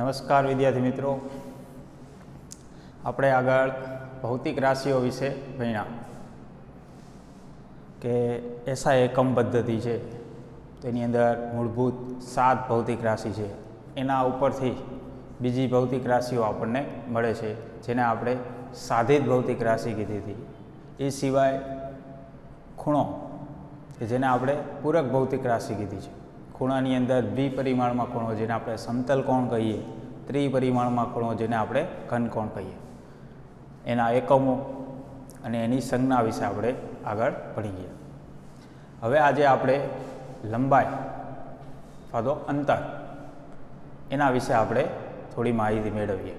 નમસ્કાર વિદ્યાર્થી મિત્રો, આપણે આગળ ભૌતિક રાશિઓ વિશે ભણ્યા કે એસઆઈ એકમ પદ્ધતિ છે, તેની અંદર મૂળભૂત 7 ભૌતિક રાશિ છે. એના ઉપરથી બીજી ભૌતિક રાશિઓ આપણને મળે છે, જેને આપણે સાધિત ભૌતિક રાશિ કીધી હતી. એ સિવાય ખૂણો કે જેને આપણે પૂરક ભૌતિક રાશિ કીધી છે. ખૂણાની અંદર દ્વિપરિમાણમાં ખૂણો જેને આપણે સમતલ કોણ કહીએ, ત્રિપરિમાણમાં ખૂણો જેને આપણે ઘનકોણ કહીએ, એના એકમો અને એની સંજ્ઞા વિશે આપણે આગળ ભણી ગયા. હવે આજે આપણે લંબાઈ અથવા તો અંતર એના વિશે આપણે થોડી માહિતી મેળવીએ.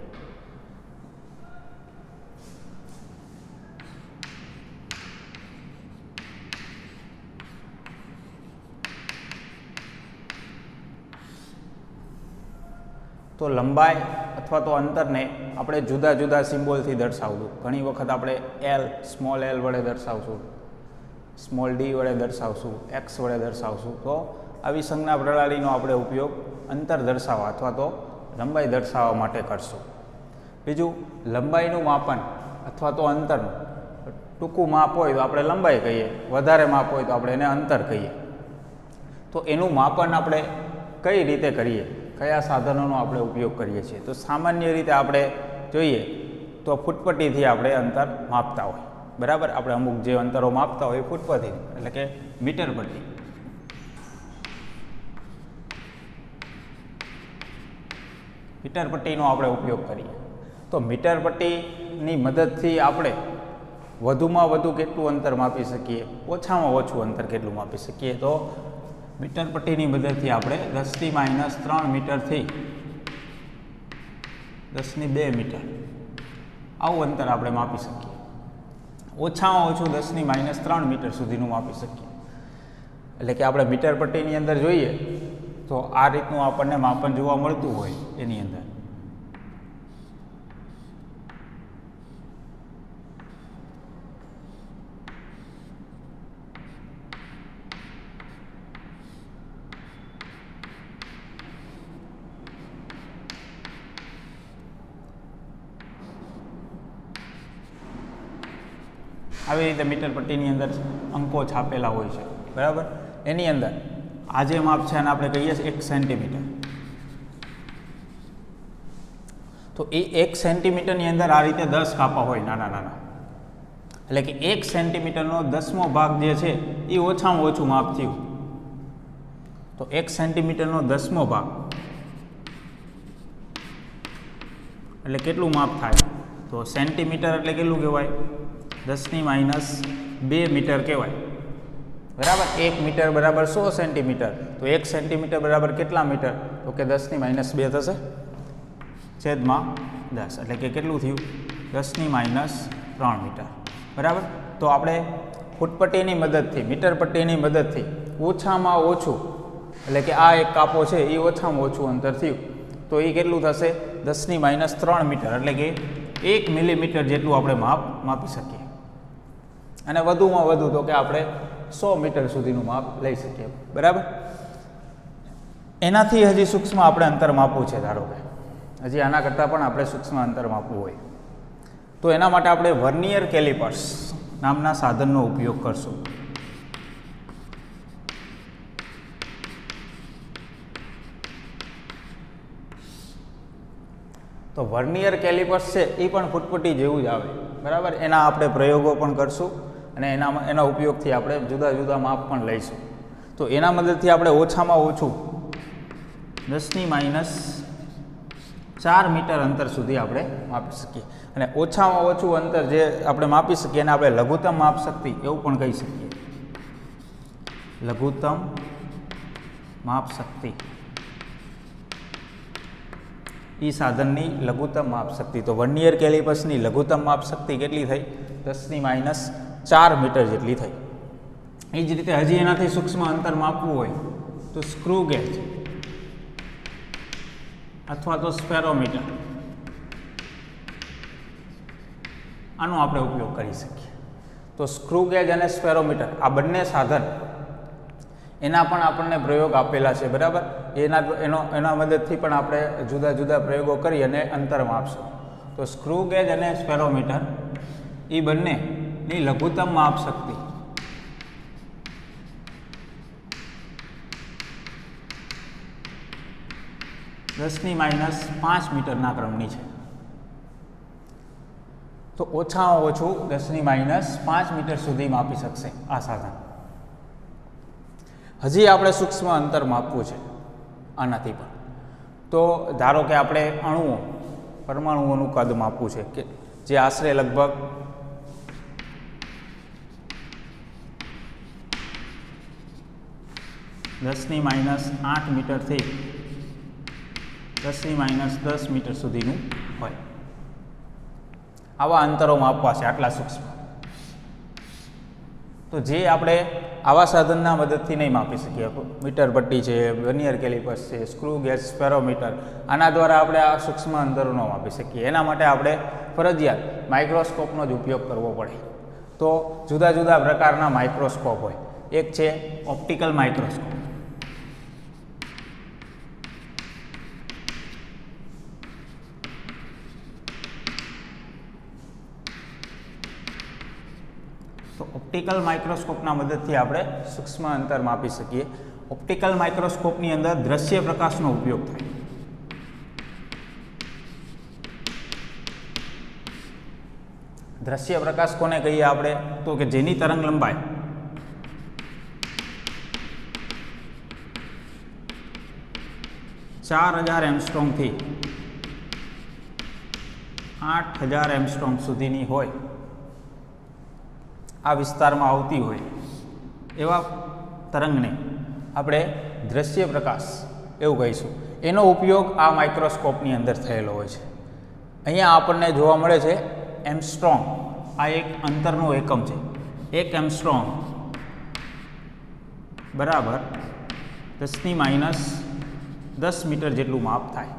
તો લંબાઈ અથવા તો અંતરને આપણે જુદા જુદા સિમ્બોલથી દર્શાવવું. ઘણી વખત આપણે એલ, સ્મોલ એલ વડે દર્શાવશું, સ્મોલ ડી વડે દર્શાવશું, એક્સ વડે દર્શાવશું. તો આવી સંજ્ઞા પ્રણાલીનો આપણે ઉપયોગ અંતર દર્શાવવા અથવા તો લંબાઈ દર્શાવવા માટે કરશું. બીજું, લંબાઈનું માપન અથવા તો અંતરનું ટૂંકું માપ હોય તો આપણે લંબાઈ કહીએ, વધારે માપ હોય તો આપણે એને અંતર કહીએ. તો એનું માપન આપણે કઈ રીતે કરીએ, કયા સાધનોનો આપણે ઉપયોગ કરીએ છીએ? તો સામાન્ય રીતે આપણે જોઈએ તો ફૂટપટ્ટીથી આપણે અંતર માપતા હોય, બરાબર. આપણે અમુક જે અંતરો માપતા હોય ફૂટપટ્ટી એટલે કે મીટર પટ્ટી. મીટર પટ્ટીનો આપણે ઉપયોગ કરીએ. તો મીટર પટ્ટીની મદદથી આપણે વધુમાં વધુ કેટલું અંતર માપી શકીએ, ઓછામાં ઓછું અંતર કેટલું માપી શકીએ? તો મીટર પટ્ટીની મદદથી આપણે 10⁻³ મીટરથી 10⁻² મીટર આવું અંતર આપણે માપી શકીએ. ઓછામાં ઓછું 10⁻³ મીટર સુધીનું માપી શકીએ. એટલે કે આપણે મીટર પટ્ટીની અંદર જોઈએ તો આ રીતનું આપણને માપન જોવા મળતું હોય. એની અંદર આવી રીતે મીટર પટ્ટીની અંદર અંકો છાપેલા હોય છે, બરાબર. એની અંદર આ જે માપ છે અને આપણે કહીએ છીએ 1 સેન્ટીમીટર. તો એ 1 સેન્ટીમીટરની અંદર આ રીતે 10 કાપા હોય, નાના નાના. એટલે કે 1 સેન્ટીમીટરનો 10મો ભાગ જે છે એ ઓછામાં ઓછું માપ થયું. તો 1 સેન્ટીમીટરનો 10મો ભાગ એટલે કેટલું માપ થાય? તો સેન્ટીમીટર એટલે કેટલું કહેવાય? 10⁻² મીટર કહેવાય, બરાબર. 1 મીટર બરાબર 100 સેન્ટીમીટર. તો 1 સેન્ટીમીટર બરાબર કેટલા મીટર? તો કે 10⁻² થશે, છેદમાં 10. એટલે કે કેટલું થયું? 10⁻³ મીટર, બરાબર. તો આપણે ફૂટપટ્ટીની મદદથી, મીટર પટ્ટીની મદદથી ઓછામાં ઓછું, એટલે કે આ એક કાપો છે એ ઓછામાં ઓછું અંતર થયું. તો એ કેટલું થશે? 10⁻³ મીટર. એટલે કે 1 મિલીમીટર જેટલું આપણે માપી શકીએ. અને વધુમાં વધુ તો કે આપણે 100 મીટર સુધીનું માપ લઈ શકીએ, બરાબર. એનાથી હજી સૂક્ષ્મ આપણે અંતર માપવું છે, ધારો કે હજી આના કરતાં પણ આપણે સૂક્ષ્મ અંતર માપવું હોય તો એના માટે આપણે વર્નિયર કેલિપર્સ નામના સાધનનો ઉપયોગ કરશું. તો વર્નિયર કેલિપર્સ છે એ પણ ફૂટપટ્ટી જેવું જ આવે, બરાબર. એના આપણે પ્રયોગો પણ કરશું અને એના ઉપયોગથી આપણે જુદા જુદા માપ પણ લઈશું. તો એના મદદથી આપણે ઓછામાં ઓછું 10⁻⁴ મીટર અંતર સુધી આપણે માપી શકીએ. અને ઓછામાં ઓછું અંતર જે આપણે માપી શકીએ એને આપણે લઘુત્તમ માપ શક્તિ એવું પણ કહી શકીએ. લઘુત્તમ માપ શક્તિ એ સાધનની લઘુત્તમ માપ શક્તિ. તો વર્નિયર કેલિપર્સની લઘુત્તમ માપ શક્તિ કેટલી થઈ? 10⁻⁴ મીટર જેટલી થઈ. એ જ રીતે હજી એનાથી સૂક્ષ્મ અંતર માપવું હોય તો સ્ક્રૂ ગેજ અથવા તો સ્પેરોમીટર આનો આપણે ઉપયોગ કરી શકીએ. તો સ્ક્રૂ ગેજ અને સ્પેરોમીટર આ બંને સાધન એના પણ આપણને પ્રયોગ આપેલા છે, બરાબર. એના મદદથી પણ આપણે જુદા જુદા પ્રયોગો કરી અને અંતર માપશું. તો સ્ક્રૂ ગેજ અને સ્પેરોમીટર એ બંનેની લઘુત્તમ માપ શક્તિ -10⁻5 મીટરના ક્રમની છે. તો ઓછામાં ઓછું 10⁻5 મીટર સુધી માપી શકશે આ સાધન. હજી આપણે સૂક્ષ્મ અંતર માપવું છે આનાથી પણ. તો ધારો કે આપણે પરમાણુઓનું કદ માપવું છે કે જે આશરે લગભગ 10⁻8 મીટરથી 10⁻10 મીટર સુધીનું હોય. આવા અંતરો માપવા છે, આટલા સૂક્ષ્મ. તો જે આપણે આવા સાધનના મદદથી નહીં માપી શકીએ, મીટર પટ્ટી છે, વર્નિયર કેલિપર્સ છે, સ્ક્રૂ ગેજ, સ્પેરોમીટર, આના દ્વારા આપણે આ સૂક્ષ્મ અંતરો ન માપી શકીએ. એના માટે આપણે ફરજિયાત માઇક્રોસ્કોપનો જ ઉપયોગ કરવો પડે. તો જુદા જુદા પ્રકારના માઇક્રોસ્કોપ હોય. એક છે ઓપ્ટિકલ માઇક્રોસ્કોપ. તો ઓપ્ટિકલ માઇક્રોસ્કોપના મદદથી આપણે સૂક્ષ્મ અંતર માપી શકીએ. ઓપ્ટિકલ માઇક્રોસ્કોપની અંદર દ્રશ્ય પ્રકાશનો ઉપયોગ થાય. દ્રશ્ય પ્રકાશ કોને કહીએ આપણે? તો કે જેની તરંગ લંબાઈ ,4000 એંગસ્ટ્રોમથી 8000 એંગસ્ટ્રોમ સુધીની હોય, આ વિસ્તારમાં આવતી હોય એવા તરંગને આપણે દ્રશ્ય પ્રકાશ એવું કહીશું. એનો ઉપયોગ આ માઇક્રોસ્કોપની અંદર થયેલો હોય છે. અહીંયા આપણને જોવા મળે છે એંગસ્ટ્રોમ. આ એક અંતરનો એકમ છે. 1 એંગસ્ટ્રોમ બરાબર 10⁻10 મીટર જેટલું માપ થાય,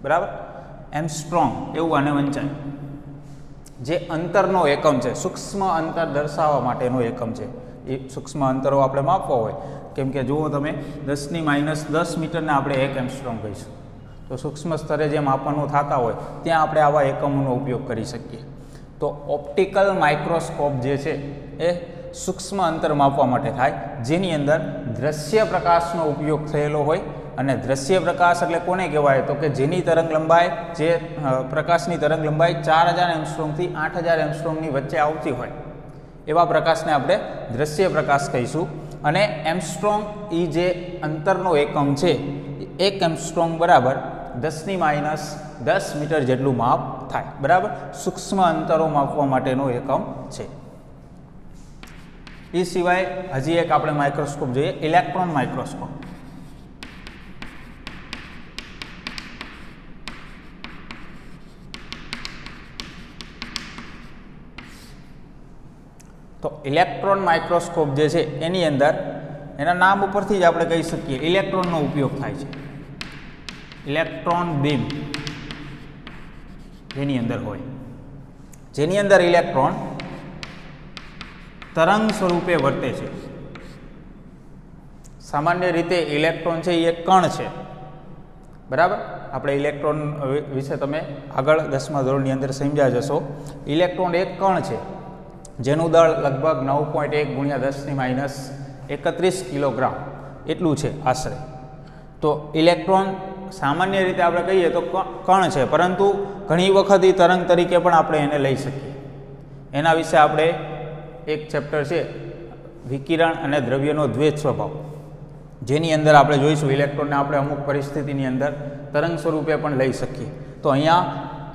બરાબર. એંગસ્ટ્રોમ એવું આને વંચાય. જે અંતરનો એકમ છે, સૂક્ષ્મ અંતર દર્શાવવા માટેનો એકમ છે. એ સૂક્ષ્મ અંતરો આપણે માપવા હોય, કેમ કે જુઓ તમે 10⁻10 મીટરને આપણે 1 એંગસ્ટ્રોમ કહીશું. તો સૂક્ષ્મ સ્તરે જે માપનો થતા હોય ત્યાં આપણે આવા એકમોનો ઉપયોગ કરી શકીએ. તો ઓપ્ટિકલ માઇક્રોસ્કોપ જે છે એ સૂક્ષ્મ અંતર માપવા માટે થાય, જેની અંદર દ્રશ્ય પ્રકાશનો ઉપયોગ થયેલો હોય. અને દ્રશ્ય પ્રકાશ એટલે કોને કહેવાય? તો કે જેની તરંગ લંબાઈ, જે પ્રકાશની તરંગ લંબાઈ 4000 એંગસ્ટ્રોમથી 8000 એંગસ્ટ્રોમની વચ્ચે આવતી હોય એવા પ્રકાશને આપણે દ્રશ્ય પ્રકાશ કહીશું. અને એંગસ્ટ્રોમ એ જે અંતરનો એકમ છે, 1 એંગસ્ટ્રોમ બરાબર 10⁻10 મીટર જેટલું માપ થાય, બરાબર. સૂક્ષ્મ અંતરો માપવા માટેનો એકમ છે. એ સિવાય હજી એક આપણે માઇક્રોસ્કોપ જોઈએ, ઇલેક્ટ્રોન માઇક્રોસ્કોપ. તો ઇલેક્ટ્રોન માઇક્રોસ્કોપ જે છે એની અંદર એના નામ ઉપરથી જ આપણે કહી શકીએ ઇલેક્ટ્રોનનો ઉપયોગ થાય છે. ઇલેક્ટ્રોન બીમ જેની અંદર હોય, જેની અંદર ઇલેક્ટ્રોન તરંગ સ્વરૂપે વર્તે છે. સામાન્ય રીતે ઇલેક્ટ્રોન છે એ એક કણ છે, બરાબર. આપણે ઇલેક્ટ્રોન વિશે તમે આગળ 10મા ધોરણની અંદર સમજ્યા જશો. ઇલેક્ટ્રોન એક કણ છે જેનું દળ લગભગ 9.1 × 10⁻31 કિલોગ્રામ એટલું છે આશરે. તો ઇલેક્ટ્રોન સામાન્ય રીતે આપણે કહીએ તો કણ છે, પરંતુ ઘણી વખત એ તરંગ તરીકે પણ આપણે એને લઈ શકીએ. એના વિશે આપણે એક ચેપ્ટર છે વિકિરણ અને દ્રવ્યનો દ્વૈત સ્વભાવ, જેની અંદર આપણે જોઈશું ઇલેક્ટ્રોનને આપણે અમુક પરિસ્થિતિની અંદર તરંગ સ્વરૂપે પણ લઈ શકીએ. તો અહીંયા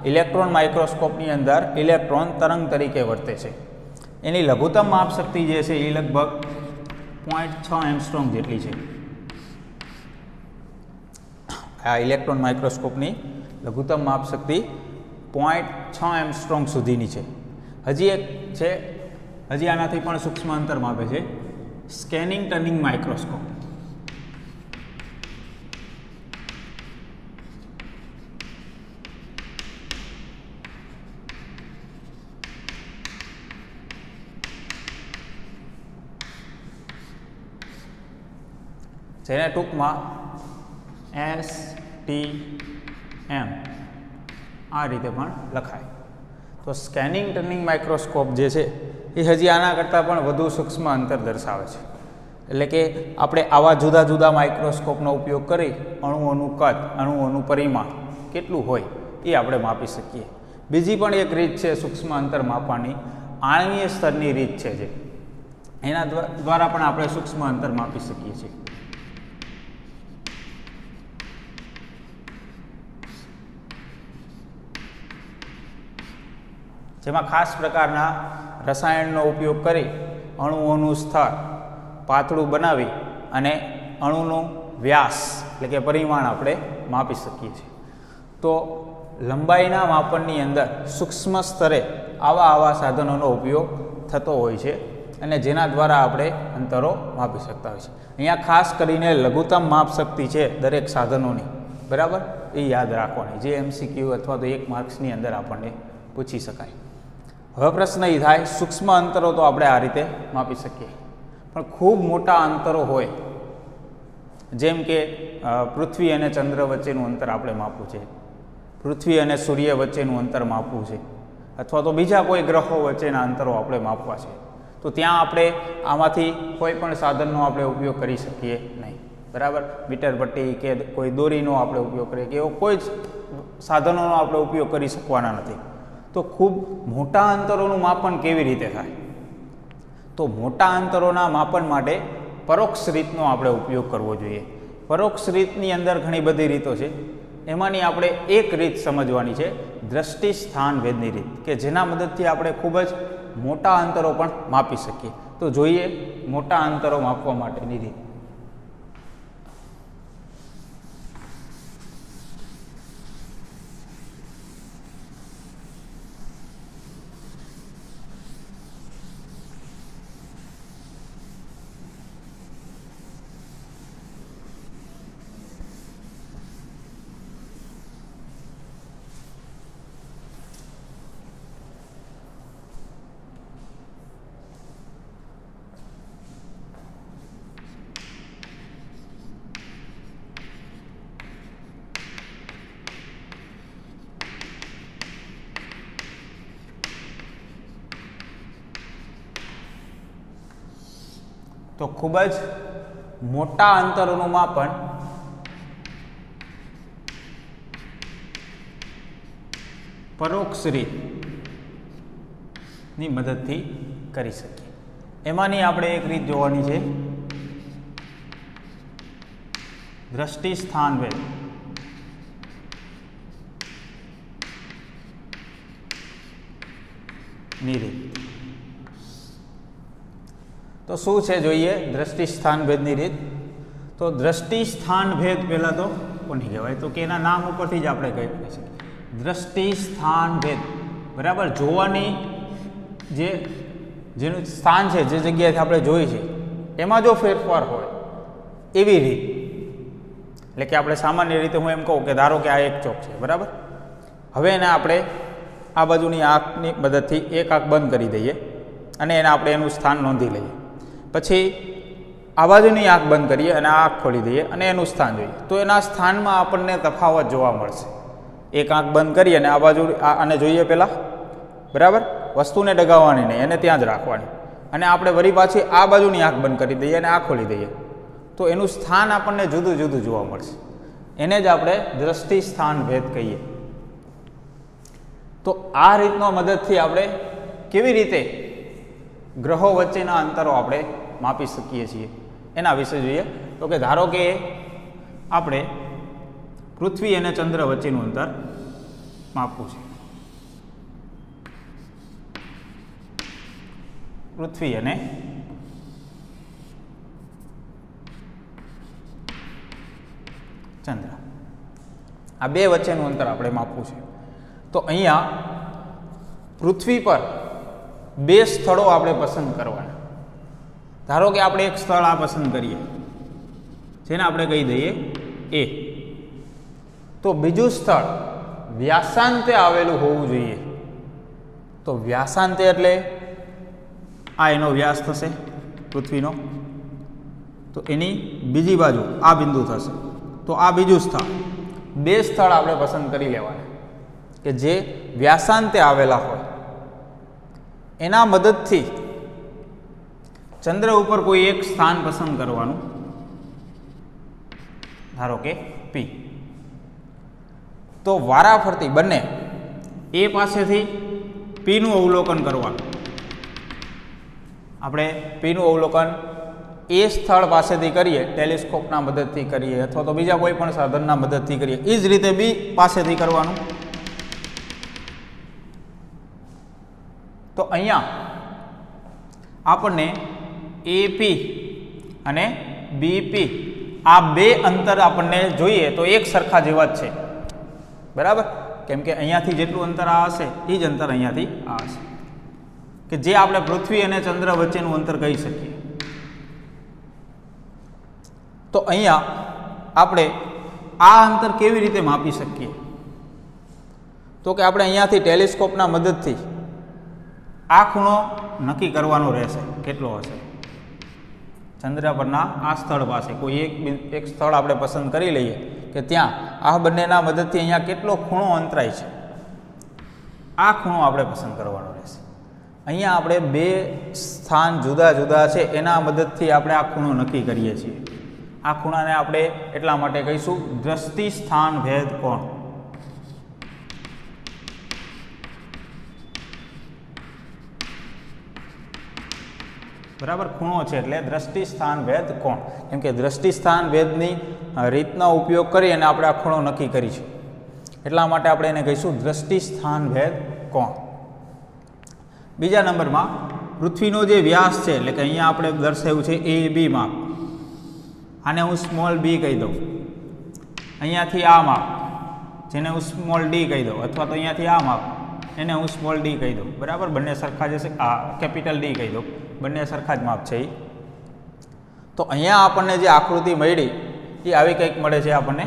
ઇલેક્ટ્રોન માઇક્રોસ્કોપની અંદર ઇલેક્ટ્રોન તરંગ તરીકે વર્તે છે. એની લઘુત્તમ માપ શક્તિ જે છે એ લગભગ 0.6 એંગસ્ટ્રોમ જેટલી છે. આ ઇલેક્ટ્રોન માઇક્રોસ્કોપની લઘુત્તમ માપ શક્તિ 0.6 એંગસ્ટ્રોમ સુધીની છે. હજી એક છે, હજી આનાથી પણ સૂક્ષ્મ અંતર માપે છે, સ્કેનિંગ ટર્નિંગ માઇક્રોસ્કોપ. જેને ટૂંકમાં STM આ રીતે પણ લખાય. તો સ્કેનિંગ ટર્નિંગ માઇક્રોસ્કોપ જે છે એ હજી આના કરતાં પણ વધુ સૂક્ષ્મ અંતર દર્શાવે છે. એટલે કે આપણે આવા જુદા જુદા માઇક્રોસ્કોપનો ઉપયોગ કરી અણુઓનું કદ, અણુઓનું પરિમાણ કેટલું હોય એ આપણે માપી શકીએ. બીજી પણ એક રીત છે સૂક્ષ્મ અંતર માપવાની, આણ્વીય સ્તરની રીત છે, જે એના દ્વારા પણ આપણે સૂક્ષ્મ અંતર માપી શકીએ છીએ. જેમાં ખાસ પ્રકારના રસાયણનો ઉપયોગ કરી અણુઓનું સ્તર પાતળું બનાવી અને અણુનું વ્યાસ એટલે કે પરિમાણ આપણે માપી શકીએ છીએ. તો લંબાઈના માપનની અંદર સૂક્ષ્મ સ્તરે આવા સાધનોનો ઉપયોગ થતો હોય છે અને જેના દ્વારા આપણે અંતરો માપી શકતા હોય છે. અહીંયા ખાસ કરીને લઘુત્તમ માપ શક્તિ છે દરેક સાધનોની, બરાબર, એ યાદ રાખવાની, જે MCQ અથવા તો 1 માર્ક્સની અંદર આપણને પૂછી શકાય. હવે પ્રશ્ન એ થાય, સૂક્ષ્મ અંતરો તો આપણે આ રીતે માપી શકીએ, પણ ખૂબ મોટા અંતરો હોય, જેમ કે પૃથ્વી અને ચંદ્ર વચ્ચેનું અંતર આપણે માપવું છે, પૃથ્વી અને સૂર્ય વચ્ચેનું અંતર માપવું છે, અથવા તો બીજા કોઈ ગ્રહો વચ્ચેના અંતરો આપણે માપવા છે, તો ત્યાં આપણે આમાંથી કોઈ પણ સાધનનો આપણે ઉપયોગ કરી શકીએ નહીં, બરાબર. મીટર પટ્ટી કે કોઈ દોરીનો આપણે ઉપયોગ કરીએ કે એવો કોઈ જ સાધનોનો આપણે ઉપયોગ કરી શકવાના નથી. તો ખૂબ મોટા અંતરોનું માપન કેવી રીતે થાય? તો મોટા અંતરોના માપન માટે પરોક્ષ રીતનો આપણે ઉપયોગ કરવો જોઈએ. પરોક્ષ રીતની અંદર ઘણી બધી રીતો છે, એમાંની આપણે એક રીત સમજવાની છે, દ્રષ્ટિ સ્થાન ભેદની રીત, કે જેના મદદથી આપણે ખૂબ જ મોટા અંતરો પણ માપી શકીએ. તો જોઈએ મોટા અંતરો માપવા માટેની રીત. તો ખૂબ જ મોટા અંતરોનું માપન પરોક્ષ રીતની મદદથી કરી શકીએ. એમાંની આપણે એક રીત જોવાની છે, દ્રષ્ટિ સ્થાન ભેદ. ની રીત તો શું છે જોઈએ દ્રષ્ટિ સ્થાન ભેદની રીત. તો દ્રષ્ટિ સ્થાન ભેદ પહેલાં તો કોની કહેવાય? તો કે એના નામ ઉપરથી જ આપણે કહી શકીએ, દ્રષ્ટિ સ્થાન ભેદ, બરાબર. જોવાની જેનું સ્થાન છે, જે જગ્યાએથી આપણે જોઈએ છે, એમાં જો ફેરફાર હોય એવી રીત. એટલે કે આપણે સામાન્ય રીતે હું એમ કહું કે ધારો કે આ એક ચોક છે, બરાબર. હવે એને આપણે આ બાજુની આંખની મદદથી એક આંખ બંધ કરી દઈએ અને એને આપણે એનું સ્થાન નોંધી લઈએ. પછી આ બાજુની આંખ બંધ કરીએ અને આ આંખ ખોલી દઈએ અને એનું સ્થાન જોઈએ, તો એના સ્થાનમાં આપણને તફાવત જોવા મળશે. એક આંખ બંધ કરીએ અને આ બાજુ આને જોઈએ પહેલાં, બરાબર. વસ્તુને ડગાવવાની નહીં, એને ત્યાં જ રાખવાની, અને આપણે વળી પાછી આ બાજુની આંખ બંધ કરી દઈએ અને આ ખોલી દઈએ, તો એનું સ્થાન આપણને જુદું જુદું જોવા મળશે. એને જ આપણે દ્રષ્ટિ સ્થાન ભેદ કહીએ. તો આ રીતનો મદદથી આપણે કેવી રીતે ગ્રહો વચ્ચેના અંતરો આપણે માપી શકીએ છીએ એના વિશે જોઈએ. તો કે ધારો કે આપણે પૃથ્વી અને ચંદ્ર વચ્ચેનું અંતર માપવું છે. પૃથ્વી અને ચંદ્ર, આ બે વચ્ચેનું અંતર આપણે માપવું છે. તો અહીંયા પૃથ્વી પર બે સ્થળો આપણે પસંદ કરવાના. ધારો કે આપણે એક સ્થળ આ પસંદ કરીએ, જેને આપણે કહી દઈએ એ. તો બીજું સ્થળ વ્યાસાંતે આવેલું હોવું જોઈએ. તો વ્યાસાંતે એટલે આ એનો વ્યાસ થશે પૃથ્વીનો, તો એની બીજી બાજુ આ બિંદુ થશે. તો આ બીજું સ્થળ, બે સ્થળ આપણે પસંદ કરી લેવાના કે જે વ્યાસાંતે આવેલા હોય. એના મદદથી ચંદ્ર ઉપર કોઈ એક સ્થાન પસંદ કરવાનું, ધારો કે P. તો વારાફરતી બંને એ પાસેથી P નું અવલોકન કરવાનું. આપણે P નું અવલોકન એ સ્થળ પાસેથી કરીએ, ટેલિસ્કોપના મદદથી કરીએ અથવા તો બીજા કોઈ પણ સાધનના મદદથી કરીએ, એ જ રીતે B પાસેથી કરવાનું. તો અહીંયા આપણને AP અને BP આ બે અંતર આપણને જોઈએ તો એક સરખા જેવા જ છે, બરાબર. કેમ કે અહીંયાથી જેટલું અંતર આ હશે એ જ અંતર અહીંયાથી આ હશે, કે જે આપણે પૃથ્વી અને ચંદ્ર વચ્ચેનું અંતર કહી શકીએ. તો અહીંયા આપણે આ અંતર કેવી રીતે માપી શકીએ? તો કે આપણે અહીંયાથી ટેલિસ્કોપના મદદથી આ ખૂણો નક્કી કરવાનો રહેશે. કેટલો હશે? ચંદ્ર પરના આ સ્થળ પાસે કોઈ એક સ્થળ આપણે પસંદ કરી લઈએ કે ત્યાં આ બંનેના મદદથી અહીંયા કેટલો ખૂણો અંતરાય છે, આ ખૂણો આપણે પસંદ કરવાનો રહેશે. અહીંયા આપણે બે સ્થાન જુદા જુદા છે એના મદદથી આપણે આ ખૂણો નક્કી કરીએ છીએ. આ ખૂણાને આપણે એટલા માટે કહીશું દ્રષ્ટિ સ્થાન ભેદ કોણ. બરાબર, ખૂણો છે એટલે દ્રષ્ટિ સ્થાન ભેદ કોણ. કેમ કે દ્રષ્ટિ સ્થાન ભેદની રીતનો ઉપયોગ કરી અને આપણે આ ખૂણો નક્કી કરીશું, એટલા માટે આપણે એને કહીશું દ્રષ્ટિ સ્થાન ભેદ કોણ. બીજા નંબરમાં પૃથ્વીનો જે વ્યાસ છે, એટલે કે અહીંયા આપણે દર્શાવ્યું છે AB માપ, આને હું સ્મોલ b કહી દઉં. અહીંયાથી આ માપ જેને હું સ્મોલ d કહી દઉં, અથવા તો અહીંયાથી આ માપ એને હું સ્મોલ d કહી દઉં. બરાબર, બંને સરખા જ હશે. આ કેપિટલ D કહી દઉં, બંને સરખા જ માપ છે. તો અહીંયા આપણને જે આકૃતિ મળી એ આવી કંઈક મળે છે આપણને.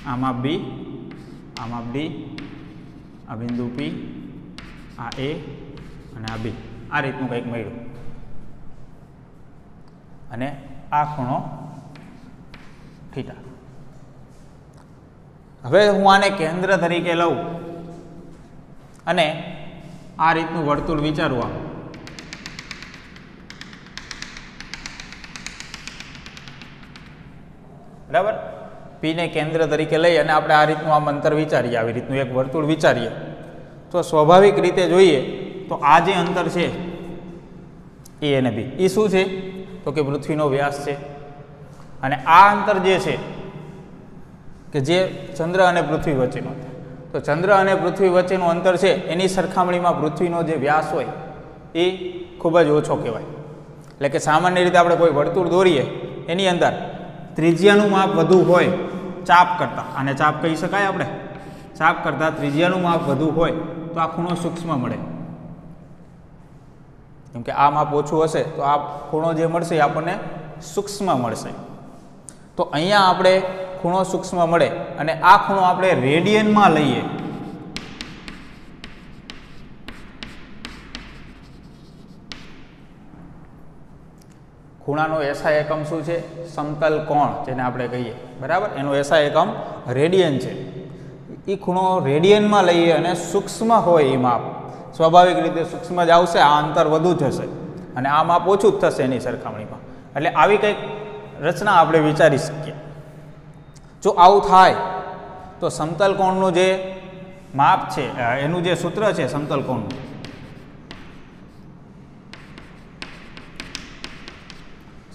આ માપ B, આ માપ D, આ બિંદુ P, આ A અને આ B, આ રીતનું કંઈક મળ્યું. અને આ ખૂણો થીટા. હવે હું આને કેન્દ્ર તરીકે લઉં અને આ રીતનું વર્તુળ વિચારવા. બરાબર, P ને કેન્દ્ર તરીકે લઈ અને આપણે આ રીતનું આમ અંતર વિચારીએ, આવી રીતનું એક વર્તુળ વિચારીએ, તો સ્વાભાવિક રીતે જોઈએ તો આ જે અંતર છે A અને B, એ શું છે? તો કે પૃથ્વીનો વ્યાસ છે. અને આ અંતર જે છે કે જે ચંદ્ર અને પૃથ્વી વચ્ચેનો, તો ચંદ્ર અને પૃથ્વી વચ્ચેનું અંતર છે એની સરખામણીમાં પૃથ્વીનો જે વ્યાસ હોય એ ખૂબ જ ઓછો કહેવાય. એટલે કે સામાન્ય રીતે આપણે કોઈ વર્તુળ દોરીએ એની અંદર ત્રિજ્યાનું માપ વધુ હોય ચાપ કરતાં, આને ચાપ કહી શકાય આપણે, ચાપ કરતાં ત્રિજ્યાનું માપ વધુ હોય તો આ ખૂણો સૂક્ષ્મ મળે. કેમ કે આ માપ ઓછું હશે તો આ ખૂણો જે મળશે એ આપણને સૂક્ષ્મ મળશે. તો અહીંયા આપણે ખૂણો સૂક્ષ્મ મળે અને આ ખૂણો આપણે રેડિયનમાં લઈએ ખૂણાનો SI એકમ શું છે? સમતલ કોણ જેને આપણે કહીએ. બરાબર, એનો SI એકમ રેડિયન છે. એ ખૂણો રેડિયનમાં લઈએ અને સૂક્ષ્મ હોય એ માપ, સ્વાભાવિક રીતે સૂક્ષ્મ જ આવશે, આ અંતર વધુ થશે અને આ માપ ઓછું જ થશે એની સરખામણીમાં. એટલે આવી કંઈક રચના આપણે વિચારી શકીએ. જો આવું થાય તો સમતલ કોણનું જે માપ છે એનું જે સૂત્ર છે સમતલ કોણનું,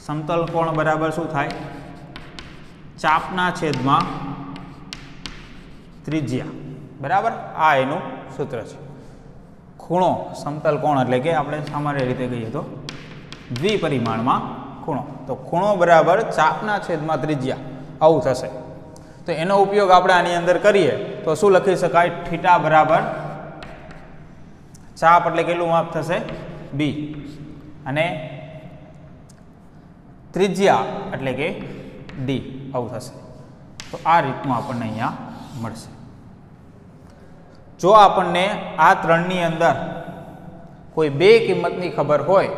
સમતલ કોણ બરાબર શું થાય? ચાપના છેદમાં ત્રિજ્યા. બરાબર, આ એનું સૂત્ર છે. ખૂણો સમતલ કોણ એટલે કે આપણે સામાન્ય રીતે કહીએ તો દ્વિપરિમાણમાં ખૂણો. તો ખૂણો બરાબર ચાપના છેદમાં ત્રિજ્યા, આવું થશે. તો એનો ઉપયોગ આપણે આની અંદર કરીએ તો શું લખી શકાય? થીટા બરાબર ચાપ એટલે કેટલું માપ થશે? B, અને ત્રિજ્યા એટલે કે D, આવું થશે. તો આ રીતનું આપણને અહીંયા મળશે. જો આપણને આ ત્રણની અંદર કોઈ બે કિંમતની ખબર હોય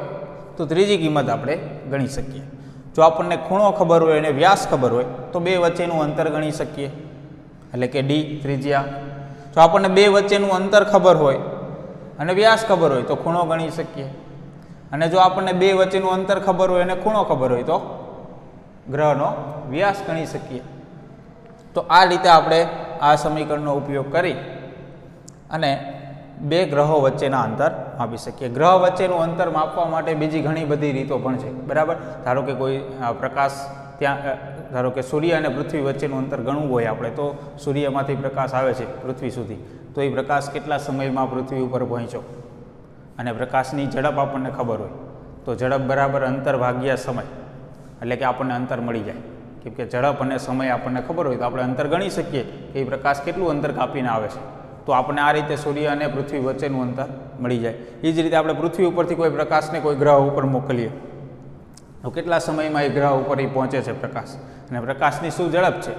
તો ત્રીજી કિંમત આપણે ગણી શકીએ. જો આપણને ખૂણો ખબર હોય અને વ્યાસ ખબર હોય તો બે વચ્ચેનું અંતર ગણી શકીએ, એટલે કે ડી ત્રિજ્યા. જો આપણને બે વચ્ચેનું અંતર ખબર હોય અને વ્યાસ ખબર હોય તો ખૂણો ગણી શકીએ, અને જો આપણને બે વચ્ચેનું અંતર ખબર હોય અને ખૂણો ખબર હોય તો ગ્રહનો વ્યાસ ગણી શકીએ. તો આ રીતે આપણે આ સમીકરણનો ઉપયોગ કરી અને બે ગ્રહો વચ્ચેના અંતર માપી શકીએ. ગ્રહ વચ્ચેનું અંતર માપવા માટે બીજી ઘણી બધી રીતો પણ છે, બરાબર. ધારો કે કોઈ પ્રકાશ ત્યાં, ધારો કે સૂર્ય અને પૃથ્વી વચ્ચેનું અંતર ગણવું હોય આપણે, તો સૂર્યમાંથી પ્રકાશ આવે છે પૃથ્વી સુધી, તો એ પ્રકાશ કેટલા સમયમાં પૃથ્વી ઉપર પહોંચ્યો, અને પ્રકાશની ઝડપ આપણને ખબર હોય તો ઝડપ બરાબર અંતર ભાગ્યા સમય, એટલે કે આપણને અંતર મળી જાય. કેમ કે ઝડપ અને સમય આપણને ખબર હોય તો આપણે અંતર ગણી શકીએ કે એ પ્રકાશ કેટલું અંતર કાપીને આવે છે. તો આપણે આ રીતે સૂર્ય અને પૃથ્વી વચ્ચેનું અંતર મળી જાય. એ જ રીતે આપણે પૃથ્વી ઉપરથી કોઈ પ્રકાશને કોઈ ગ્રહ ઉપર મોકલીએ તો કેટલા સમયમાં એ ગ્રહ ઉપર એ પહોંચે છે પ્રકાશ, અને પ્રકાશની શું ઝડપ છે,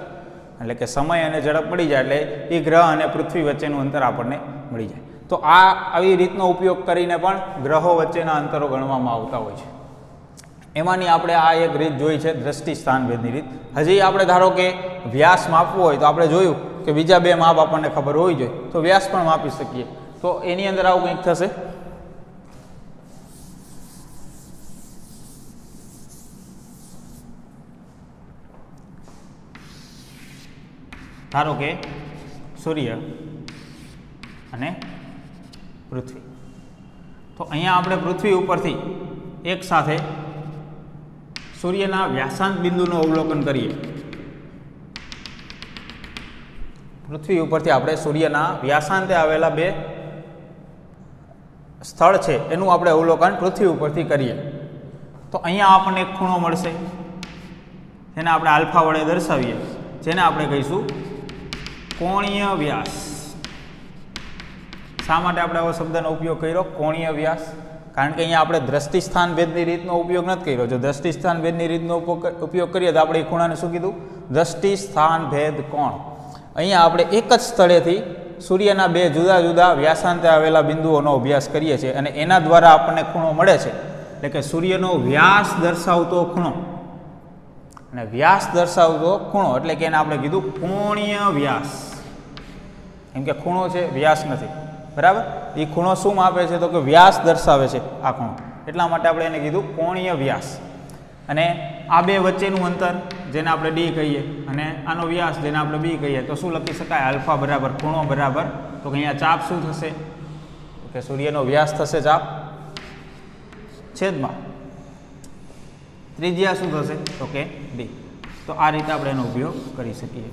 એટલે કે સમય અને ઝડપ મળી જાય એટલે એ ગ્રહ અને પૃથ્વી વચ્ચેનું અંતર આપણને મળી જાય. તો આવી રીતનો ઉપયોગ કરીને પણ ગ્રહો વચ્ચેના અંતરો ગણવામાં આવતા હોય છે. એમાંની આપણે આ એક રીત જોઈ છે દ્રષ્ટિ સ્થાનભેદની રીત. હજી આપણે ધારો કે વ્યાસ માપવો હોય તો આપણે જોયું કે બીજા બે માપ આપણને ખબર હોવી જોઈએ તો વ્યાસ પણ માપી શકીએ. તો એની અંદર આવું કંઈક થશે. ધારો કે સૂર્ય અને પૃથ્વી, તો અહીંયા આપણે પૃથ્વી ઉપરથી એક સાથે સૂર્યના વ્યાસાંત બિંદુનું અવલોકન કરીએ. પૃથ્વી ઉપરથી આપણે સૂર્યના વ્યાસાંતે આવેલા બે સ્થળ છે એનું આપણે અવલોકન પૃથ્વી ઉપરથી કરીએ તો અહીંયા આપણને એક ખૂણો મળશે, જેને આપણે આલ્ફા વડે દર્શાવીએ, જેને આપણે કહીશું કોણીય વ્યાસ. શા માટે આપણે આવો શબ્દનો ઉપયોગ કર્યો, કોણીય વ્યાસ? કારણ કે અહીંયા આપણે દ્રષ્ટિ સ્થાન ભેદની રીતનો ઉપયોગ નથી કર્યો. જો દ્રષ્ટિ સ્થાન ભેદની રીતનો ઉપયોગ કરીએ તો આપણે એ ખૂણાને શું કીધું, દ્રષ્ટિ સ્થાન ભેદ કોણ. અહીંયા આપણે એક જ સ્થળેથી સૂર્યના બે જુદા જુદા વ્યાસાંતે આવેલા બિંદુઓનો અભ્યાસ કરીએ છીએ અને એના દ્વારા આપણને ખૂણો મળે છે. એટલે કે સૂર્યનો વ્યાસ દર્શાવતો ખૂણો અને વ્યાસ દર્શાવતો ખૂણો, એટલે કે એને આપણે કીધું કોણીય વ્યાસ. કેમ કે ખૂણો છે, વ્યાસ નથી, બરાબર. એ ખૂણો શું માપે છે તો કે વ્યાસ દર્શાવે છે આ ખૂણો, એટલા માટે આપણે એને કીધું કોણીય વ્યાસ. અને આ બે વચ્ચેનું અંતર જેને આપણે ડી કહીએ અને આનો વ્યાસ જેને આપણે બી કહીએ તો શું લખી શકાય, આલ્ફા બરાબર ખૂણો બરાબર, તો કે અહીંયા ચાપ શું થશે કે સૂર્યનો વ્યાસ થશે ચાપ છેદમાં ત્રિજ્યા શું થશે તો કે ડી. તો આ રીતે આપણે એનો ઉપયોગ કરી શકીએ.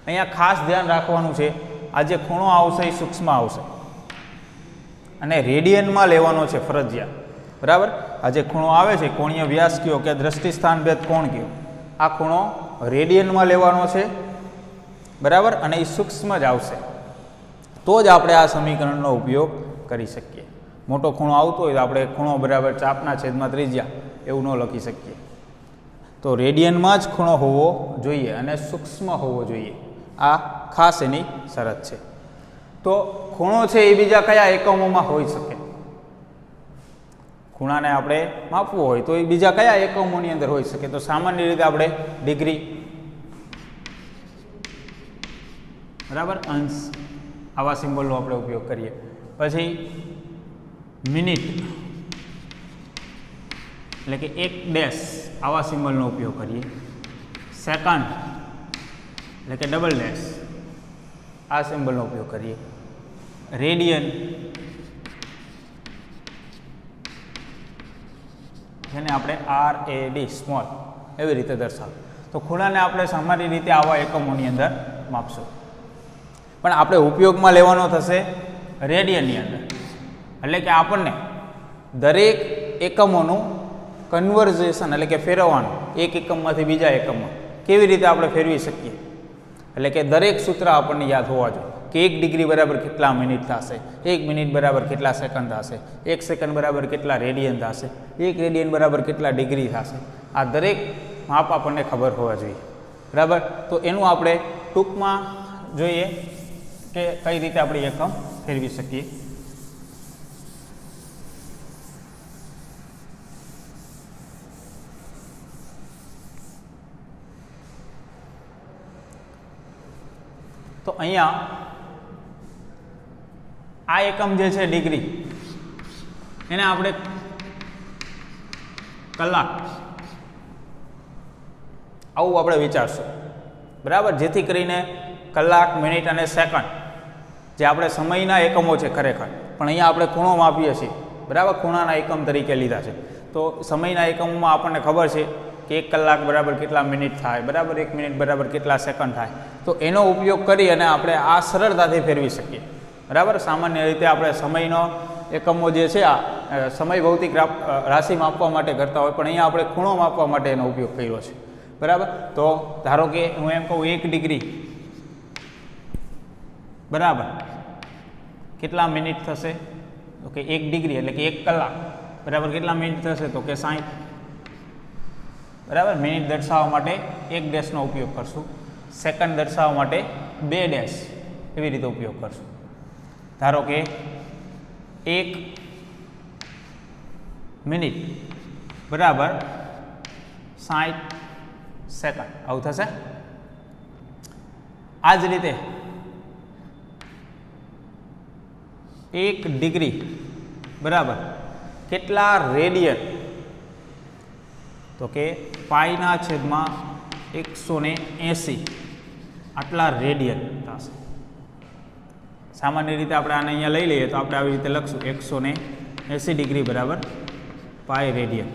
અહીંયા ખાસ ધ્યાન રાખવાનું છે, આ જે ખૂણો આવશે એ સૂક્ષ્મ આવશે અને રેડિયનમાં લેવાનો છે ફરજિયાત, બરાબર. આ જે ખૂણો આવે છે કોણીય વ્યાસ કયો કે દ્રષ્ટિ સ્થાન ભેદ કોણ કયો, આ ખૂણો રેડિયનમાં લેવાનો છે, બરાબર, અને એ સૂક્ષ્મ જ આવશે તો જ આપણે આ સમીકરણનો ઉપયોગ કરી શકીએ. મોટો ખૂણો આવતો હોય તો આપણે ખૂણો બરાબર ચાપના છેદમાં ત્રિજ્યા એવું ન લખી શકીએ. તો રેડિયનમાં જ ખૂણો હોવો જોઈએ અને સૂક્ષ્મ હોવો જોઈએ, આ ખાસ એની શરત છે. તો ખૂણો છે એ બીજા કયા એકમોમાં હોઈ શકે, ખૂણાને આપણે માપવો હોય તો એ બીજા કયા એકમોની અંદર હોઈ શકે, તો સામાન્ય રીતે આપણે ડિગ્રી, બરાબર, અંશ, આવા સિમ્બોલનો આપણે ઉપયોગ કરીએ. પછી મિનિટ એટલે કે એક ડેશ, આવા સિમ્બોલનો ઉપયોગ કરીએ. સેકન્ડ એટલે કે ડબલ ડેશ, આ સિમ્બોલનો ઉપયોગ કરીએ. રેડિયન જેને આપણે RAD સ્મોલ એવી રીતે દર્શાવો. તો ખૂણાને આપણે સામાન્ય રીતે આવા એકમોની અંદર માપશું, પણ આપણે ઉપયોગમાં લેવાનો થશે રેડિયનની અંદર. એટલે કે આપણને દરેક એકમોનું કન્વર્ઝેશન એટલે કે ફેરવવાનું એક એકમમાંથી બીજા એકમમાં કેવી રીતે આપણે ફેરવી શકીએ, એટલે કે દરેક સૂત્ર આપણને યાદ હોવા જોઈએ કે 1 ડિગ્રી બરાબર કેટલા મિનિટ થશે, 1 મિનિટ બરાબર કેટલા સેકન્ડ થશે, 1 સેકન્ડ બરાબર કેટલા રેડિયન થશે, 1 રેડિયન બરાબર કેટલા ડિગ્રી થશે. આ દરેક માપ આપણને ખબર હોવા જોઈએ, બરાબર. તો એનું આપણે ટૂંકમાં જોઈએ કે કઈ રીતે આપણે એકમ ફેરવી શકીએ. અહીંયા આ એકમ જે છે ડિગ્રી, એને આપણે કલાક આવું આપણે વિચારશું, બરાબર, જેથી કરીને કલાક, મિનિટ અને સેકન્ડ જે આપણે સમયના એકમો છે ખરેખર, પણ અહીંયા આપણે ખૂણો માપીએ છીએ, બરાબર, ખૂણાના એકમ તરીકે લીધા છે. તો સમયના એકમોમાં આપણને ખબર છે કે 1 કલાક બરાબર કેટલા મિનિટ થાય, બરાબર, 1 મિનિટ બરાબર કેટલા સેકન્ડ થાય. તો એનો ઉપયોગ કરી અને આપણે આ સરળતાથી ફેરવી શકીએ, બરાબર. સામાન્ય રીતે આપણે સમયનો એકમો જે છે આ સમય ભૌતિક રાશિ માપવા માટે કરતા હોય, પણ અહીંયા આપણે ખૂણો માપવા માટે એનો ઉપયોગ કર્યો છે, બરાબર. તો ધારો કે હું એમ કહું 1 ડિગ્રી બરાબર કેટલા મિનિટ થશે, તો કે 1 ડિગ્રી એટલે કે 1 કલાક બરાબર કેટલા મિનિટ થશે, તો કે 60, બરાબર. મિનિટ દર્શાવવા માટે 1 ડેશનો ઉપયોગ કરશું, સેકન્ડ દર્શાવવા માટે 2 ડેશ, એવી રીતે ઉપયોગ કરશું. ધારો કે 1 મિનિટ બરાબર 60 સેકન્ડ, આવું થશે. આ જ રીતે 1 ડિગ્રી બરાબર કેટલા રેડિયન, તો કે પાઈના છેદમાં 180 આટલા રેડિયન થશે. સામાન્ય રીતે આપણે આને અહીંયા લઈ લઈએ તો આપણે આવી રીતે લખશું 180 ડિગ્રી બરાબર પાઈ રેડિયન.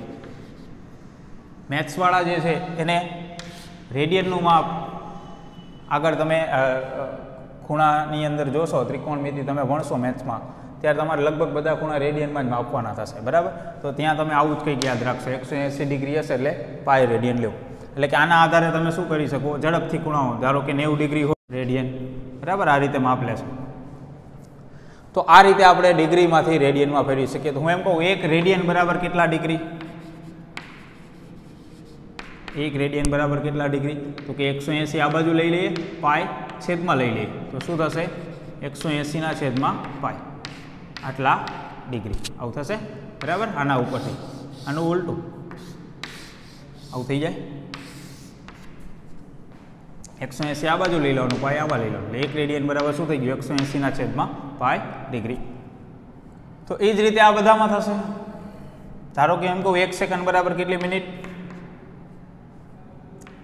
મેથ્સવાળા જે છે એને રેડિયનનું માપ આગળ તમે ખૂણાની અંદર જોશો, ત્રિકોણમિતિ તમે ભણશો મેથ્સમાં, ત્યારે તમારે લગભગ બધા ખૂણા રેડિયનમાં જ માપવાના થશે, બરાબર. તો ત્યાં તમે આવું જ કંઈક યાદ રાખશો, 180 ડિગ્રી હશે એટલે પાઈ રેડિયન લેવું. એટલે કે આના આધારે તમે શું કરી શકો, ઝડપથી ખૂણાઓ, ધારો કે 90 ડિગ્રી હોય રેડિયન, બરાબર, આ રીતે માપ લેશો. તો આ રીતે આપણે ડિગ્રીમાંથી રેડિયનમાં ફેરવી શકીએ. તો હું એમ કહું 1 રેડિયન બરાબર કેટલા ડિગ્રી, 1 રેડિયન બરાબર કેટલા ડિગ્રી, તો કે 180 આ બાજુ લઈ લઈએ, પાઈ છેદમાં લઈ લઈએ, તો શું થશે 180 ના છેદમાં પાઈ આટલા ડિગ્રી, આવું થશે, બરાબર. આના ઉપરથી આનું ઉલટું આવું થઈ જાય, 180 આ બાજુ લઈ લેવાનું, પાઈ આમાં લઈ લેવાનું, એટલે 1 રેડિયન બરાબર શું થઈ ગયું 180 ના છેદમાં પાઈ ડિગ્રી. તો એ જ રીતે આ બધામાં થશે. ધારો કે એમ કહું 1 સેકન્ડ બરાબર કેટલી મિનિટ,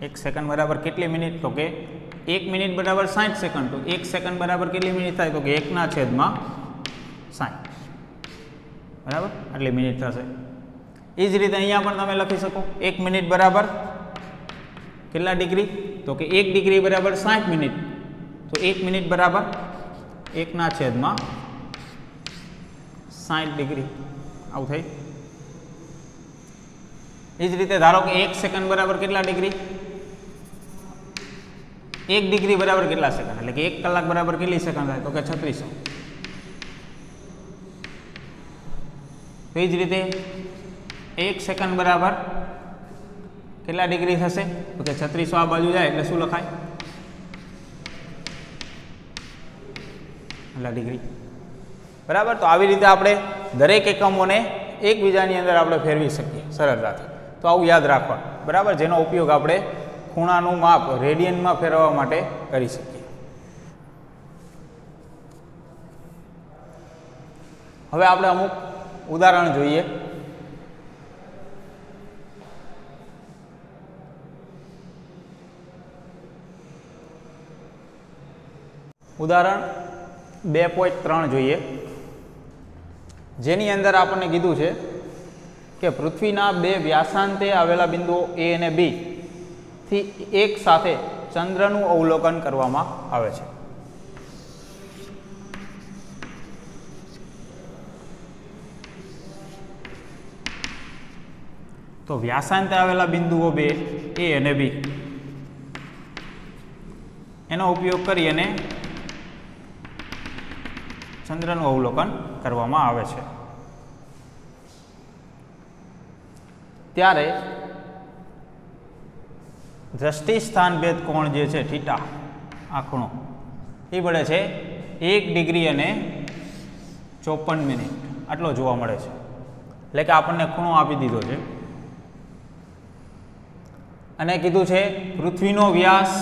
1 સેકન્ડ બરાબર કેટલી મિનિટ, તો કે 1 મિનિટ બરાબર 60 સેકન્ડ, તો 1 સેકન્ડ બરાબર કેટલી મિનિટ થાય, તો કે 1 ના છેદમાં 60, બરાબર, આટલી મિનિટ થશે. એ જ રીતે અહીંયા પણ તમે લખી શકો 1 મિનિટ બરાબર કેટલા ડિગ્રી, તો કે 1 ડિગ્રી બરાબર 60 મિનિટ, તો 1 મિનિટ બરાબર 1 ના છેદમાં 60 ડિગ્રી, આવું થઈ. એ જ રીતે ધારો કે 1 સેકન્ડ બરાબર કેટલા ડિગ્રી, 1 ડિગ્રી બરાબર કેટલા સેકન્ડ, એટલે કે 1 કલાક બરાબર કેટલી સેકન્ડ થાય, તો કે 3600. તો એ જ રીતે 1 સેકન્ડ બરાબર કેટલા ડિગ્રી થશે, તો કે 3600 આ બાજુ જાય એટલે શું લખાય, એટલા ડિગ્રી, બરાબર. તો આવી રીતે આપણે દરેક એકમોને એકબીજાની અંદર આપણે ફેરવી શકીએ સરળતાથી. તો આવું યાદ રાખવા, બરાબર, જેનો ઉપયોગ આપણે ખૂણાનું માપ રેડિયનમાં ફેરવવા માટે કરી શકીએ. હવે આપણે અમુક ઉદાહરણ જોઈએ. ઉદાહરણ 2.3 જોઈએ, જેની અંદર આપણને કીધું છે કે પૃથ્વીના 2 વ્યાસાંતે આવેલા બિંદુઓ A અને B થી એક સાથે ચંદ્રનું અવલોકન કરવામાં આવે છે. તો વ્યાસાંતે આવેલા બિંદુઓ 2 A અને B, એનો ઉપયોગ કરી અને ચંદ્રનું અવલોકન કરવામાં આવે છે. ત્યારે દ્રષ્ટિ સ્થાન ભેદ કોણ જે છે થીટા, આ ખૂણો એ મળે છે 1 ડિગ્રી અને 54 મિનિટ આટલો જોવા મળે છે. એટલે કે આપણને ખૂણો આપી દીધો છે અને કીધું છે પૃથ્વીનો વ્યાસ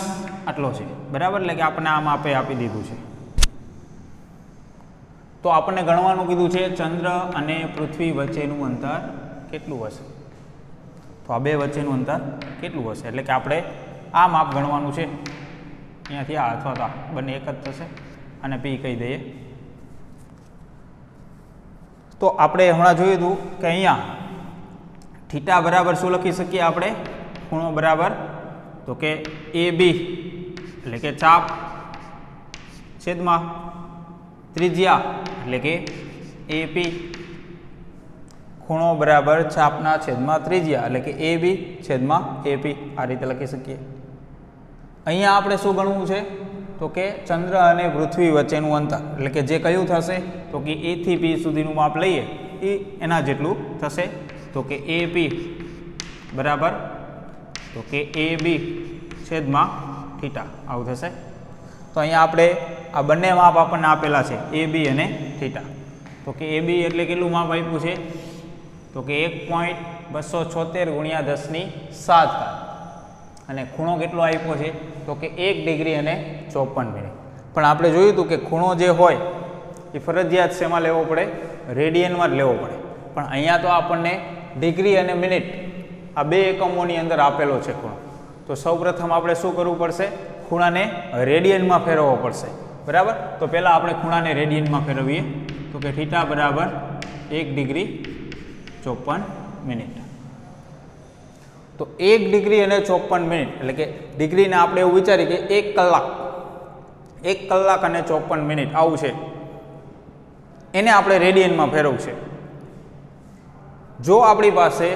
આટલો છે, બરાબર. એટલે કે આપણને આ માપે આપી દીધું છે. તો આપણને ગણવાનું કીધું છે ચંદ્ર અને પૃથ્વી વચ્ચેનું અંતર કેટલું હશે. તો આ બે વચ્ચેનું અંતર કેટલું હશે, એટલે કે આપણે આ માપ ગણવાનું છે. અહીંયાથી આ અથવા તો આ બંને એક જ થશે અને પી કહી દઈએ. તો આપણે હમણાં જોયું હતું કે અહીંયા થીટા બરાબર શું લખી શકીએ આપણે, ખૂણો બરાબર તો કે એ બી એટલે કે ચાપ છેદમાં ત્રિજ્યા એટલે કે એપી, ખૂણો બરાબર ચાપના છેદમાં ત્રિજ્યા એટલે કે એ બી છેદમાં એપી, આ રીતે લખી શકીએ. અહીંયા આપણે શું ગણવું છે તો કે ચંદ્ર અને પૃથ્વી વચ્ચેનું અંતર, એટલે કે જે કયું થશે તો કે એ થી પી સુધીનું માપ લઈએ એ એના જેટલું થશે. તો કે એ પી બરાબર તો કે એ બી છેદમાં થીટા આવું થશે. તો અહીંયા આપણે આ બંને માપ આપણને આપેલા છે એ બી અને થીટા. તો કે એ બી એટલે કેટલું માપ આપ્યું છે તો કે 1.276 ગુણ્યા 10⁷ અને ખૂણો કેટલો આપ્યો છે તો કે 1 ડિગ્રી અને 54 મિનિટ. પણ આપણે જોયું હતું કે ખૂણો જે હોય એ ફરજિયાત શેમાં લેવો પડે, રેડિયનમાં જ લેવો પડે. પણ અહીંયા તો આપણને ડિગ્રી અને મિનિટ આ બે એકમોની અંદર આપેલો છે ખૂણો. તો સૌપ્રથમ આપણે શું કરવું પડશે, ખૂણાને રેડિયનમાં ફેરવવો પડશે, બરાબર. તો પહેલાં આપણે ખૂણાને રેડિયનમાં ફેરવીએ. તો કે થીટા બરાબર 1 ડિગ્રી 54 મિનિટ. તો 1 ડિગ્રી અને 54 મિનિટ એટલે કે ડિગ્રીને આપણે એવું વિચારીએ કે 1 કલાક, 1 કલાક અને 54 મિનિટ આવું છે, એને આપણે રેડિયનમાં ફેરવવું છે. જો આપણી પાસે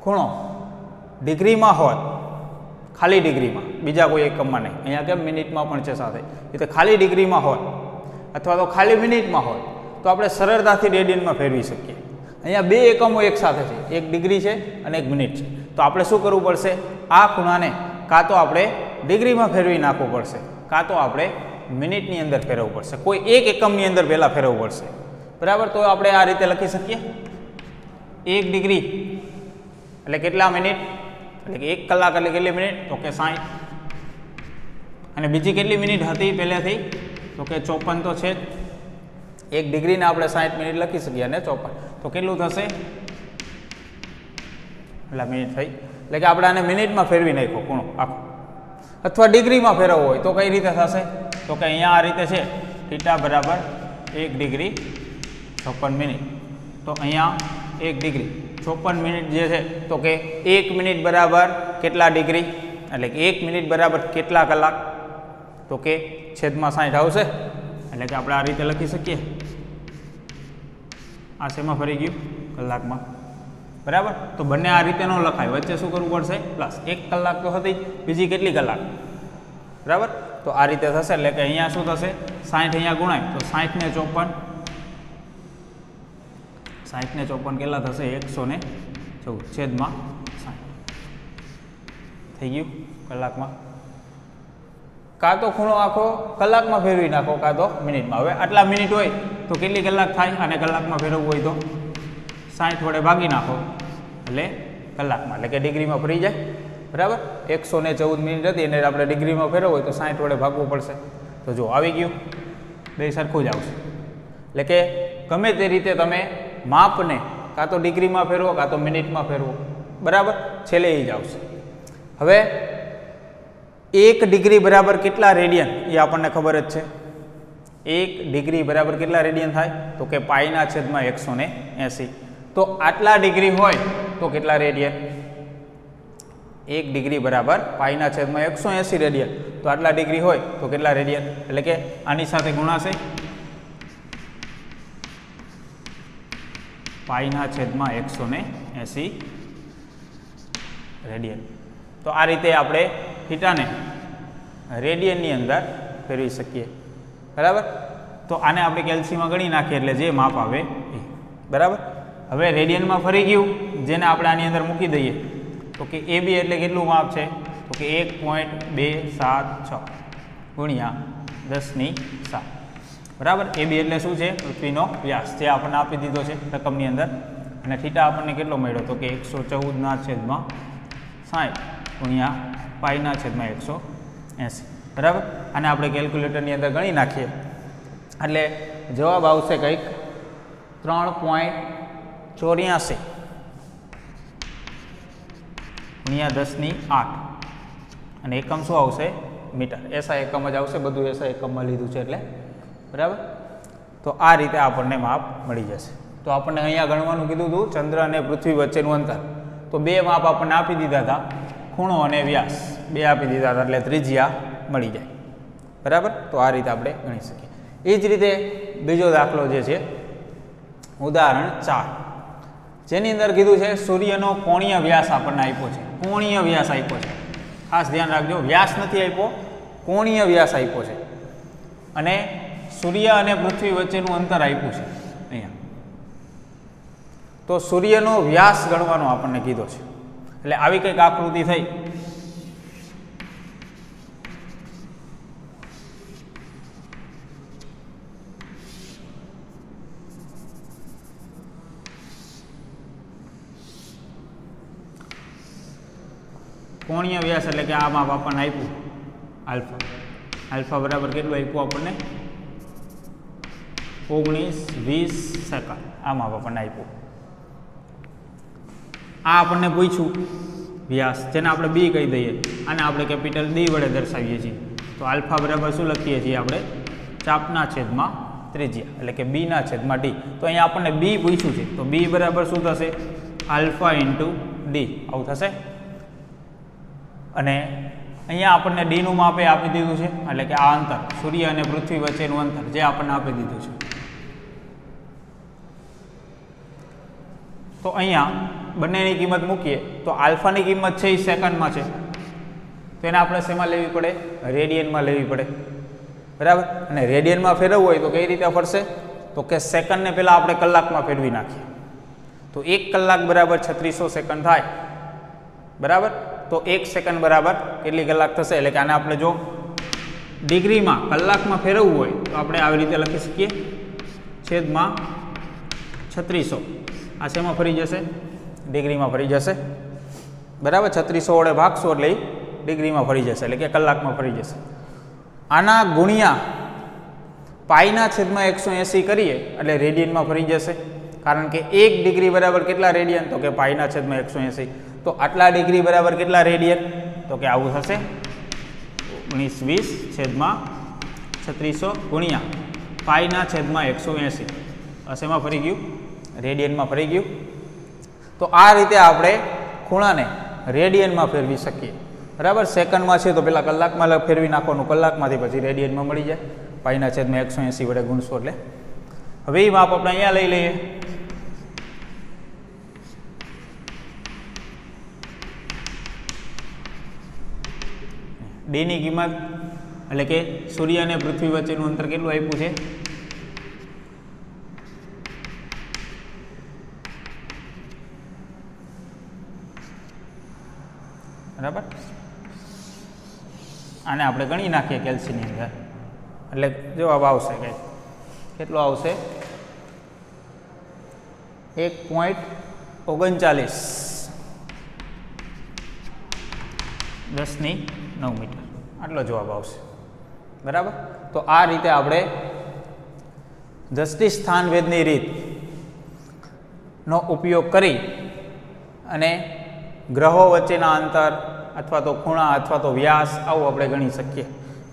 ખૂણો ડિગ્રીમાં હોત, ખાલી ડિગ્રીમાં, બીજા કોઈ એકમમાં નહીં, અહીંયા કેમ મિનિટમાં પણ છે સાથે, એટલે ખાલી ડિગ્રીમાં હોય અથવા તો ખાલી મિનિટમાં હોય તો આપણે સરળતાથી રેડિયનમાં ફેરવી શકીએ. અહીંયા બે એકમો એક સાથે છે, 1 ડિગ્રી છે અને 1 મિનિટ છે. તો આપણે શું કરવું પડશે, આ ખૂણાને કાં તો આપણે ડિગ્રીમાં ફેરવી નાખવું પડશે કાં તો આપણે મિનિટની અંદર ફેરવવું પડશે. કોઈ એક એકમની અંદર પહેલાં ફેરવવું પડશે, બરાબર. તો આપણે આ રીતે લખી શકીએ 1 ડિગ્રી એટલે કેટલા મિનિટ, એટલે કે 1 કલાક એટલે કેટલી મિનિટ તો કે 60. અને બીજી કેટલી મિનિટ હતી પહેલેથી તો કે 54 તો છે જ. 1 ડિગ્રીને આપણે 60 મિનિટ લખી શકીએ અને 54 તો કેટલું થશે, એટલા મિનિટ થઈ. એટલે કે આપણે આને મિનિટમાં ફેરવી નાખ્યો ખૂણો આખો. અથવા ડિગ્રીમાં ફેરવવો હોય તો કઈ રીતે થશે તો કે અહીંયા આ રીતે છે થીટા બરાબર 1 ડિગ્રી 56 મિનિટ. તો અહીંયા 1 ડિગ્રી 56 મિનિટ જે છે તો કે 1 મિનિટ બરાબર કેટલા ડિગ્રી, એટલે કે 1 મિનિટ બરાબર કેટલા કલાક તો કે છેદમાં 60 આવશે. એટલે કે આપણે આ રીતે લખી શકીએ. આ શેમાં ફરી ગયું, કલાકમાં, બરાબર. તો બંને આ રીતે ન લખાય, વચ્ચે શું કરવું પડશે પ્લસ. 1 કલાક તો હતી, બીજી કેટલી કલાક, બરાબર. તો આ રીતે થશે. એટલે કે અહીંયા શું થશે 60 અહીંયા ગુણાય તો 60 ને 54, 60 ને 54 કેટલા થશે 114 છેદમાં 60 થઈ ગયું કલાકમાં. કાં તો ખૂણો આખો કલાકમાં ફેરવી નાખો કાં તો મિનિટમાં. હવે આટલા મિનિટ હોય તો કેટલી કલાક થાય, અને કલાકમાં ફેરવવું હોય તો 60 વડે ભાગી નાખો એટલે કલાકમાં, એટલે કે ડિગ્રીમાં ફરી જાય, બરાબર. 114 મિનિટ હતી એને આપણે ડિગ્રીમાં ફેરવવું હોય તો 60 વડે ભાગવું પડશે. તો જો આવી ગયું, બે સરખું જ આવશે. એટલે કે ગમે તે રીતે તમે માપને કાં તો ડિગ્રીમાં ફેરવો કાં તો મિનિટમાં ફેરવો, બરાબર, છેલ્લે એ જ આવશે. હવે 1 ડિગ્રી બરાબર કેટલા રેડિયન એ આપણને ખબર જ છે. 1 ડિગ્રી બરાબર કેટલા રેડિયન થાય તો કે પાઈના છેદમાં 180. તો આટલા ડિગ્રી હોય તો કેટલા રેડિયન, 1 ડિગ્રી બરાબર પાઈના છેદમાં 180 રેડિયન. તો આટલા ડિગ્રી હોય તો કેટલા રેડિયન, એટલે કે આની સાથે ગુણાશે પાઈના છેદમાં 180 રેડિયન. તો આ રીતે આપણે થીટાને રેડિયનની અંદર ફેરવી શકીએ, બરાબર. તો આને આપણે કેલ્સીમાં ગણી નાખીએ એટલે જે માપ આવે એ, બરાબર. હવે રેડિયનમાં ફરી ગયું, જેને આપણે આની અંદર મૂકી દઈએ તો કે એ બી એટલે કેટલું માપ છે તો કે 1.276 ગુણ્યા 10⁷, બરાબર. એ બી એટલે શું છે, પૃથ્વીનો વ્યાસ, જે આપણને આપી દીધો છે રકમની અંદર. અને થીટા આપણને કેટલો મળ્યો તો કે 114 ના છેદમાં 60 ગુણ્યા પાઈના છેદમાં 80, બરાબર. અને આપણે કેલ્ક્યુલેટરની અંદર ગણી નાખીએ એટલે જવાબ આવશે કંઈક 3.84 ગુણ્યા 10⁸ અને એકમ શું આવશે? મીટર. એસઆઈ એકમ જ આવશે, બધું એસઆઈ એકમમાં લીધું છે એટલે, બરાબર. તો આ રીતે આપણને માપ મળી જશે. તો આપણને અહીંયા ગણવાનું કીધું હતું ચંદ્ર અને પૃથ્વી વચ્ચેનું અંતર, તો બે માપ આપણને આપી દીધા હતા, ખૂણો અને વ્યાસ બે આપી દીધા હતા, એટલે ત્રિજ્યા મળી જાય, બરાબર. તો આ રીતે આપણે ગણી શકીએ. એ જ રીતે બીજો દાખલો જે છે ઉદાહરણ 4, જેની અંદર કીધું છે સૂર્યનો કોણીય વ્યાસ આપણને આપ્યો છે. કોણીય વ્યાસ આપ્યો છે, ખાસ ધ્યાન રાખજો, વ્યાસ નથી આપ્યો, કોણીય વ્યાસ આપ્યો છે. અને સૂર્ય અને પૃથ્વી વચ્ચેનું અંતર આપ્યું છે અહીંયા. તો સૂર્યનો વ્યાસ ગણવાનો આપણને કીધો છે. એટલે આવી કંઈક આકૃતિ થઈ. કોણીય વ્યાસ એટલે કે આ માપ આપણને આપ્યું આલ્ફા. આલ્ફા બરાબર કેટલું આપ્યું આપણને? 19-20 સેકન્ડ. આ માપ આપણને આપ્યું. આ આપણને પૂછ્યું વ્યાસ, જેને આપણે બી કહી દઈએ, આને આપણે કેપિટલ ડી વડે દર્શાવીએ છીએ. તો આલ્ફા બરાબર શું લખીએ છીએ આપણે? ચાપના છેદમાં ત્રિજ્યા, એટલે કે બીના છેદમાં ડી. તો અહીંયા આપણને બી પૂછ્યું છે, તો બી બરાબર શું થશે? આલ્ફા ઇન્ટુ ડી, આવું થશે. અને અહીંયા આપણને ડીનું માપ આપી દીધું છે, એટલે કે આ અંતર સૂર્ય અને પૃથ્વી વચ્ચેનું અંતર જે આપણને આપી દીધું છે. તો અહીંયા બંનેની કિંમત મૂકીએ તો આલ્ફાની કિંમત છે એ સેકન્ડમાં છે, તો એને આપણે શેમાં લેવી પડે? રેડિયનમાં લેવી પડે, બરાબર. અને રેડિયનમાં ફેરવવું હોય તો કઈ રીતે ફરશે? તો કે સેકન્ડને પહેલાં આપણે કલાકમાં ફેરવી નાખીએ, તો 1 કલાક બરાબર 3600 સેકન્ડ થાય, બરાબર. તો 1 સેકન્ડ બરાબર કેટલી કલાક થશે? એટલે કે આને આપણે જો ડિગ્રીમાં કલાકમાં ફેરવવું હોય તો આપણે આવી રીતે લખી શકીએ, છેદમાં 3600. આ શેમાં ફરી જશે? ડિગ્રીમાં ફરી જશે, બરાબર. 3600 વડે ભાગશો એટલે ડિગ્રીમાં ફરી જશે, એટલે કે કલાકમાં ફરી જશે. આના ગુણ્યા પાઈના છેદમાં 180 કરીએ એટલે રેડિયનમાં ફરી જશે, કારણ કે 1 ડિગ્રી બરાબર કેટલા રેડિયન? તો કે પાઈના છેદમાં 180. તો આટલા ડિગ્રી બરાબર કેટલા રેડિયન? તો કે આવું થશે 19-20 છેદમાં 3600 ગુણ્યા પાઈના છેદમાં 180. શેમાં ફરી ગયું? રેડિયનમાં ફરી ગયું. તો આ રીતે આપણે ખૂણાને રેડિયનમાં ફેરવી શકીએ, બરાબર. સેકન્ડમાં છે તો પહેલાં કલાકમાં ફેરવી નાખવાનું, કલાકમાંથી પછી રેડિયનમાં મળી જાય. પાઈના છેદમાં 180 વડે ગુણશો એટલે. હવે એ માપ આપણે અહીંયા લઈ લઈએ. ડીની કિંમત એટલે કે સૂર્ય અને પૃથ્વી વચ્ચેનું અંતર કેટલું આપ્યું છે? બરાબર. આને આપણે ગણી નાખીએ કેલ્સીની અંદર, એટલે જવાબ આવશે કંઈક કેટલો આવશે? 1.39 10⁹ મીટર, આટલો જવાબ આવશે, બરાબર. તો આ રીતે આપણે દ્રષ્ટિ સ્થાનભેદની રીતનો ઉપયોગ કરી અને ગ્રહો વચ્ચેના અંતર અથવા તો ખૂણા અથવા તો વ્યાસ આવું આપણે ગણી શકીએ,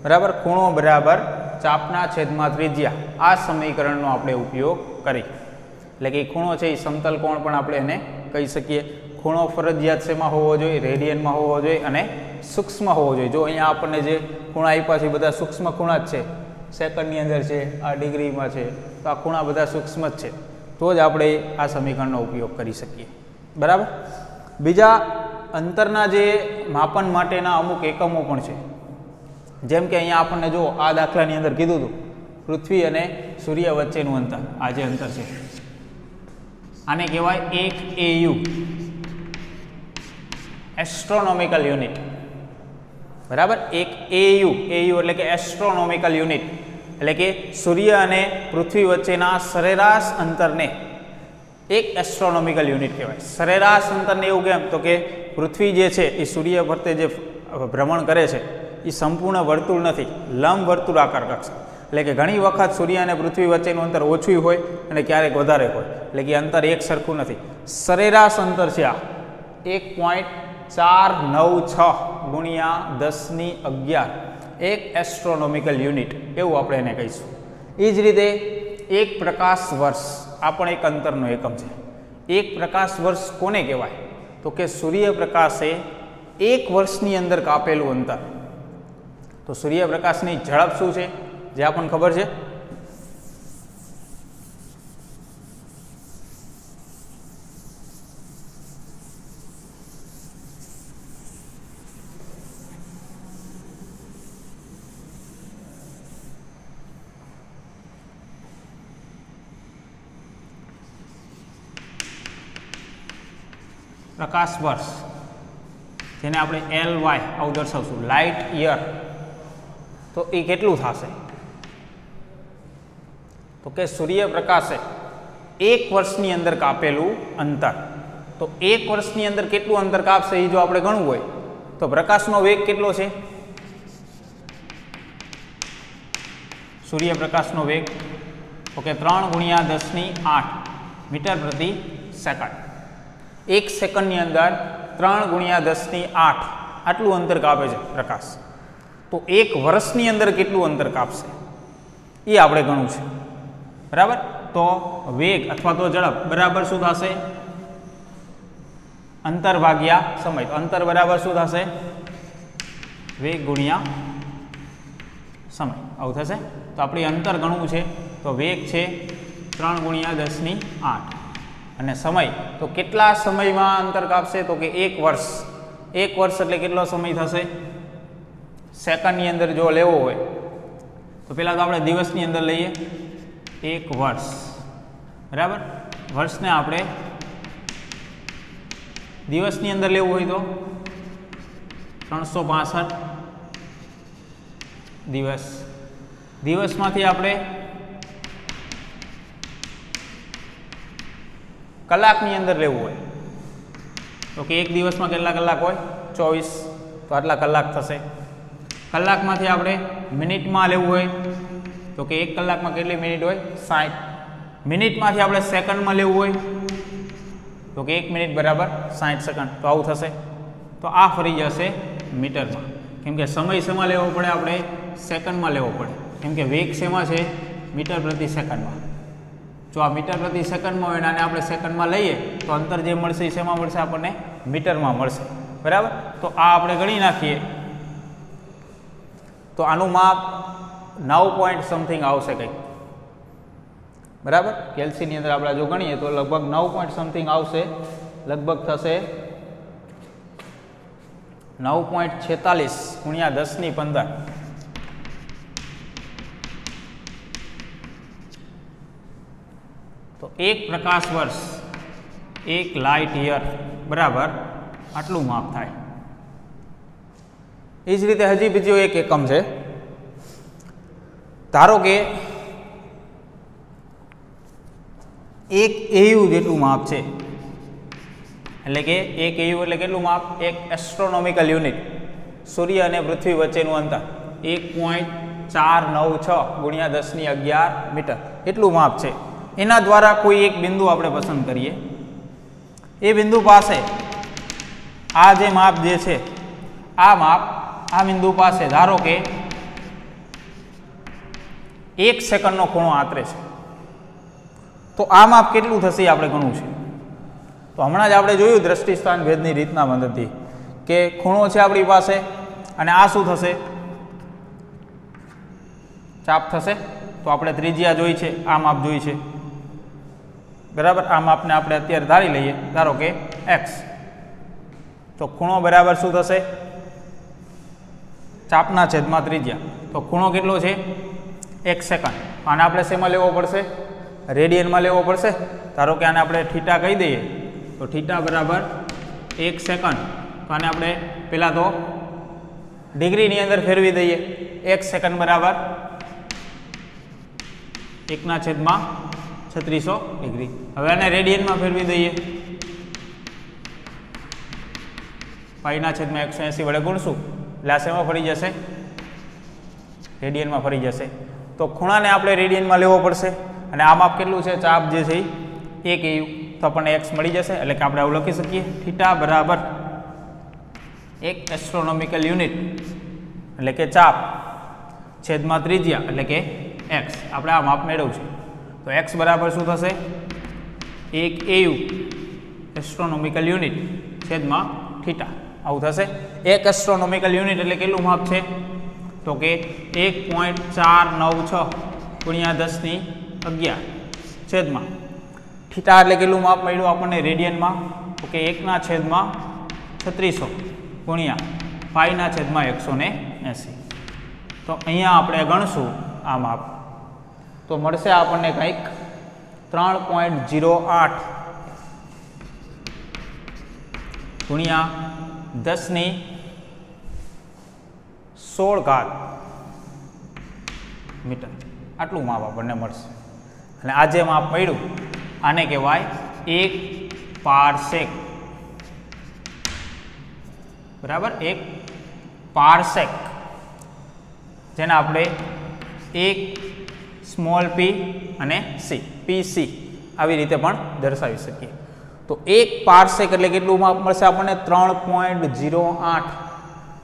બરાબર. ખૂણો બરાબર ચાપના છેદમાં ત્રિજ્યા, આ સમીકરણનો આપણે ઉપયોગ કરી, એટલે કે ખૂણો છે એ સમતલ કોણ પણ આપણે એને કહી શકીએ. ખૂણો ફરજિયાત શેમાં હોવો જોઈએ? રેડિયનમાં હોવો જોઈએ અને સૂક્ષ્મ હોવો જોઈએ. જો અહીંયા આપણને જે ખૂણા આપ્યા છે બધા સૂક્ષ્મ ખૂણા જ છે, સેકન્ડની અંદર છે, આ ડિગ્રીમાં છે, તો આ ખૂણા બધા સૂક્ષ્મ જ છે, તો જ આપણે આ સમીકરણનો ઉપયોગ કરી શકીએ, બરાબર. બીજા અંતરના જે માપન માટેના અમુક એકમો પણ છે, જેમ કે અહીંયા આપણને જો આ દાખલાની અંદર કીધું હતું પૃથ્વી અને સૂર્ય વચ્ચેનું અંતર, આ જે અંતર છે આને કહેવાય 1 AU, એસ્ટ્રોનોમિકલ યુનિટ, બરાબર. 1 AU, AU એટલે કે એસ્ટ્રોનોમિકલ યુનિટ, એટલે કે સૂર્ય અને પૃથ્વી વચ્ચેના સરેરાશ અંતરને એક એસ્ટ્રોનોમિકલ યુનિટ કહેવાય. સરેરાશ અંતરને એવું કેમ? તો કે પૃથ્વી જે છે એ સૂર્ય ફરતે જે ભ્રમણ કરે છે એ સંપૂર્ણ વર્તુળ નથી, લંબ વર્તુળાકાર કક્ષા. એટલે કે ઘણી વખત સૂર્ય અને પૃથ્વી વચ્ચેનું અંતર ઓછું હોય અને ક્યારેક વધારે હોય, એટલે કે અંતર એક સરખું નથી. સરેરાશ અંતર છે આ 1.496 ગુણ્યા 1011 એક એસ્ટ્રોનોમિકલ યુનિટ, એવું આપણે એને કહીશું. એ જ રીતે એક પ્રકાશ વર્ષ આ પણ એક અંતરનો એકમ છે. એક પ્રકાશ વર્ષ કોને કહેવાય? તો કે સૂર્યપ્રકાશે એક વર્ષની અંદર કાપેલું અંતર. તો સૂર્યપ્રકાશની ઝડપ શું છે જે આપણને ખબર છે? પ્રકાશ વર્ષ, જેને આપણે LY આવું દર્શાવશું, લાઇટ યર. તો એ કેટલું થશે? તો કે સૂર્યપ્રકાશે એક વર્ષની અંદર કાપેલું અંતર. તો એક વર્ષની અંદર કેટલું અંતર કાપશે એ જો આપણે ગણવું હોય તો પ્રકાશનો વેગ કેટલો છે? સૂર્યપ્રકાશનો વેગ તો કે 3 ગુણ્યા 10⁸ મીટર પ્રતિ સેકન્ડ. એક સેકન્ડની અંદર 3 ગુણ્યા 10⁸ આટલું અંતર કાપે છે પ્રકાશ. તો એક વર્ષની અંદર કેટલું અંતર કાપશે એ આપણે ગણવું છે. બરાબર? તો વેગ અથવા તો ઝડપ બરાબર શું થશે? અંતર ભાગ્યા સમય. તો અંતર બરાબર શું થશે? વેગ ગુણ્યા સમય, આવું થશે. તો આપણે અંતર ગણવું છે તો વેગ છે 3 ગુણ્યા 10⁸ અને સમય તો કેટલા સમયમાં અંતર કાપશે? તો કે એક વર્ષ. એક વર્ષ એટલે કેટલો સમય થશે? સેકન્ડની અંદર જો લેવો હોય તો પહેલાં તો આપણે દિવસની અંદર લઈએ, એક વર્ષ. બરાબર? વર્ષને આપણે દિવસની અંદર લેવું હોય તો 365 દિવસ. દિવસમાંથી આપણે કલાકની અંદર લેવું હોય તો કે એક દિવસમાં કેટલા કલાક હોય? 24. તો આટલા કલાક થશે. કલાકમાંથી આપણે મિનિટમાં લેવું હોય તો કે એક કલાકમાં કેટલી મિનિટ હોય? 60. મિનિટમાંથી આપણે સેકન્ડમાં લેવું હોય તો કે 1 મિનિટ બરાબર 60 સેકન્ડ. તો આવું થશે. તો આ ફરી જશે મીટરમાં, કેમ કે સમય શેમાં લેવો પડે? આપણે સેકન્ડમાં લેવો પડે, કેમ કે વેગ શેમાં છે? મીટર પ્રતિ સેકન્ડમાં. જો આ મીટર પ્રતિ સેકન્ડમાં હોય અને આપણે સેકન્ડમાં લઈએ તો અંતર જે મળશે એ શેમાં મળશે? આપણને મીટરમાં મળશે. બરાબર? તો આ આપણે ગણી નાખીએ તો આનું માપ 9 પોઈન્ટ સમથિંગ આવશે કંઈક. બરાબર? કેલ્સીની અંદર આપણે જો ગણીએ તો લગભગ 9 પોઈન્ટ સમથિંગ આવશે. લગભગ થશે 9.46 ગુણ્યા 10⁻15. તો એક પ્રકાશ વર્ષ, એક લાઇટ યર બરાબર આટલું માપ થાય. એ જ રીતે હજી બીજો એક એકમ છે. ધારો કે એક AU જેટલું માપ છે, એટલે કે એક AU એટલે કેટલું માપ? એક એસ્ટ્રોનોમિકલ યુનિટ. સૂર્ય અને પૃથ્વી વચ્ચેનું અંતર 1.496 ગુણ્યા 10⁻11 મીટર એટલું માપ છે. એના દ્વારા કોઈ એક બિંદુ આપણે પસંદ કરીએ. એ બિંદુ પાસે આ જે માપ જે છે, આ માપ આ બિંદુ પાસે ધારો કે 1 સેકન્ડનો ખૂણો આતરે છે. તો આ માપ કેટલું થશે આપણે ગણવું છે. તો હમણાં જ આપણે જોયું દ્રષ્ટિસ્થાન ભેદની રીતના મદદથી કે ખૂણો છે આપણી પાસે અને આ શું થશે? ચાપ થશે. તો આપણે ત્રિજ્યા જોઈ છે, આ માપ જોઈ છે. બરાબર? આ માપને આપણે અત્યારે ધારી લઈએ, ધારો કે x. તો ખૂણો બરાબર શું થશે? ચાપના છેદમાં ત્રિજ્યા. તો ખૂણો કેટલો છે? 1 સેકન્ડ. આને આપણે શેમાં લેવો પડશે? રેડિયનમાં લેવો પડશે. ધારો કે આને આપણે થીટા કહી દઈએ તો થીટા બરાબર 1 સેકન્ડ. તો આને આપણે પહેલાં તો ડિગ્રીની અંદર ફેરવી દઈએ. 1 સેકન્ડ બરાબર 1/3600 ડિગ્રી. હવે આને રેડિયનમાં ફેરવી દઈએ. π/180 વડે ગુણશું એટલે આ શેમાં ફરી જશે? રેડિયનમાં ફરી જશે. તો ખૂણાને આપણે રેડિયનમાં લેવો પડશે અને આ માપ કેટલું છે? ચાપ જે છે એ 1 AU. તો આપણને x મળી જશે એટલે કે આપણે આવું લખી શકીએ થીટા બરાબર 1 એસ્ટ્રોનોમિકલ યુનિટ એટલે કે ચાપ છેદમાં ત્રિજ્યા એટલે કે x. આપણે આ માપ મેળવ્યું છે. તો x બરાબર શું થશે? 1 AU એસ્ટ્રોનોમિકલ યુનિટ છેદમાં થીટા. આવું થશે. 1 એસ્ટ્રોનોમિકલ યુનિટ એટલે કેટલું માપ છે? તો કે 1.496 ગુણ્યા 10⁻11 છેદમાં થીટા એટલે કેટલું માપ મળ્યું આપણને રેડિયનમાં? તો કે 1/3600 ગુણ્યા π/180. તો અહીંયા આપણે ગણશું આ માપ તો મળશે આપણને કંઈક 3.08 ગુણ્યા 10⁻16 મીટર. આટલું માપ આપણને મળશે. અને આ જે માપ મળ્યું આને કહેવાય 1 પારસેક. બરાબર? 1 પારસેક જેને આપણે 1 સ્મોલ p અને c PC આવી રીતે પણ દર્શાવી શકીએ. તો 1 પારસેક એટલે કેટલું માપ મળશે આપણને? 3.08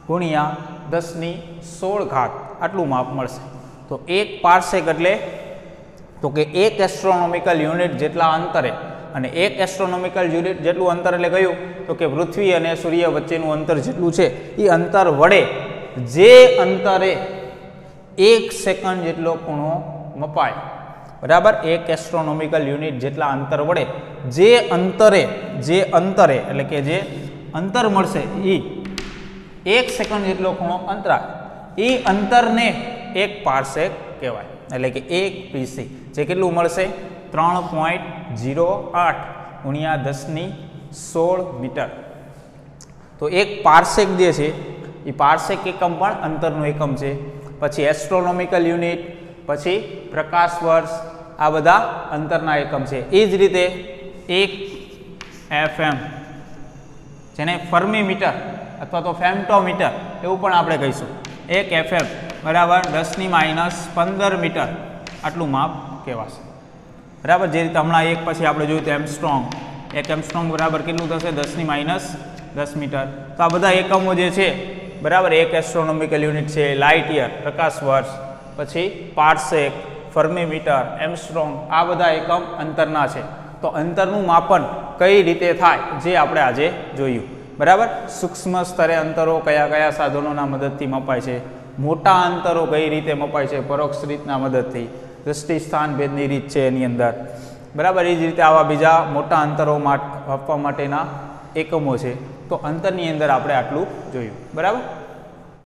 ગુણ્યા 10⁻16 આટલું માપ મળશે. તો 1 પારસેક એટલે તો કે 1 એસ્ટ્રોનોમિકલ યુનિટ જેટલા અંતરે, અને 1 એસ્ટ્રોનોમિકલ યુનિટ જેટલું અંતર એટલે કયું? તો કે પૃથ્વી અને સૂર્ય વચ્ચેનું અંતર જેટલું છે એ અંતર વડે જે અંતરે 1 સેકન્ડ જેટલો ખૂણો મપાય. બરાબર? 1 એસ્ટ્રોનોમિકલ યુનિટ જેટલા અંતર વડે જે અંતરે એટલે કે જે અંતર મળશે એ 1 સેકન્ડ જેટલો ખૂણો અંતરાય, એ અંતરને 1 પારસેક કહેવાય. એટલે કે 1 PC જે કેટલું મળશે? 3.08 ગુણ્યા 10⁻16 મીટર. તો 1 પારસેક જે છે એ પારસેક એકમ પણ અંતરનું એકમ છે. પછી એસ્ટ્રોનોમિકલ યુનિટ, પછી પ્રકાશ વર્ષ, આ બધા અંતરના એકમ છે. એ જ રીતે 1 FM જેને ફર્મી મીટર અથવા તો ફેમ્ટોમીટર એવું પણ આપણે કહીશું. 1 FM બરાબર 10⁻15 મીટર આટલું માપ કહેવાશે. બરાબર? જે રીતે હમણાં એક પછી આપણે જોયું તો એમસ્ટ્રોંગ, 1 એમસ્ટ્રોંગ બરાબર કેટલું થશે? 10⁻10 મીટર. તો આ બધા એકમો જે છે બરાબર 1 એસ્ટ્રોનોમિકલ યુનિટ છે, લાઇટ યર પ્રકાશ વર્ષ, પછી પારસેક, ફર્મીમીટર, એમસ્ટ્રોંગ, આ બધા એકમ અંતરના છે. તો અંતરનું માપન કઈ રીતે થાય જે આપણે આજે જોયું. બરાબર? સૂક્ષ્મ સ્તરે અંતરો કયા કયા સાધનોના મદદથી મપાય છે, મોટા અંતરો કઈ રીતે મપાય છે? પરોક્ષ રીતના મદદથી. દૃષ્ટિ સ્થાન ભેદની રીત છે એની અંદર. બરાબર? એ જ રીતે આવા બીજા મોટા અંતરો માપવા માટેના એકમો છે. તો અંતરની અંદર આપણે આટલું જોયું. બરાબર?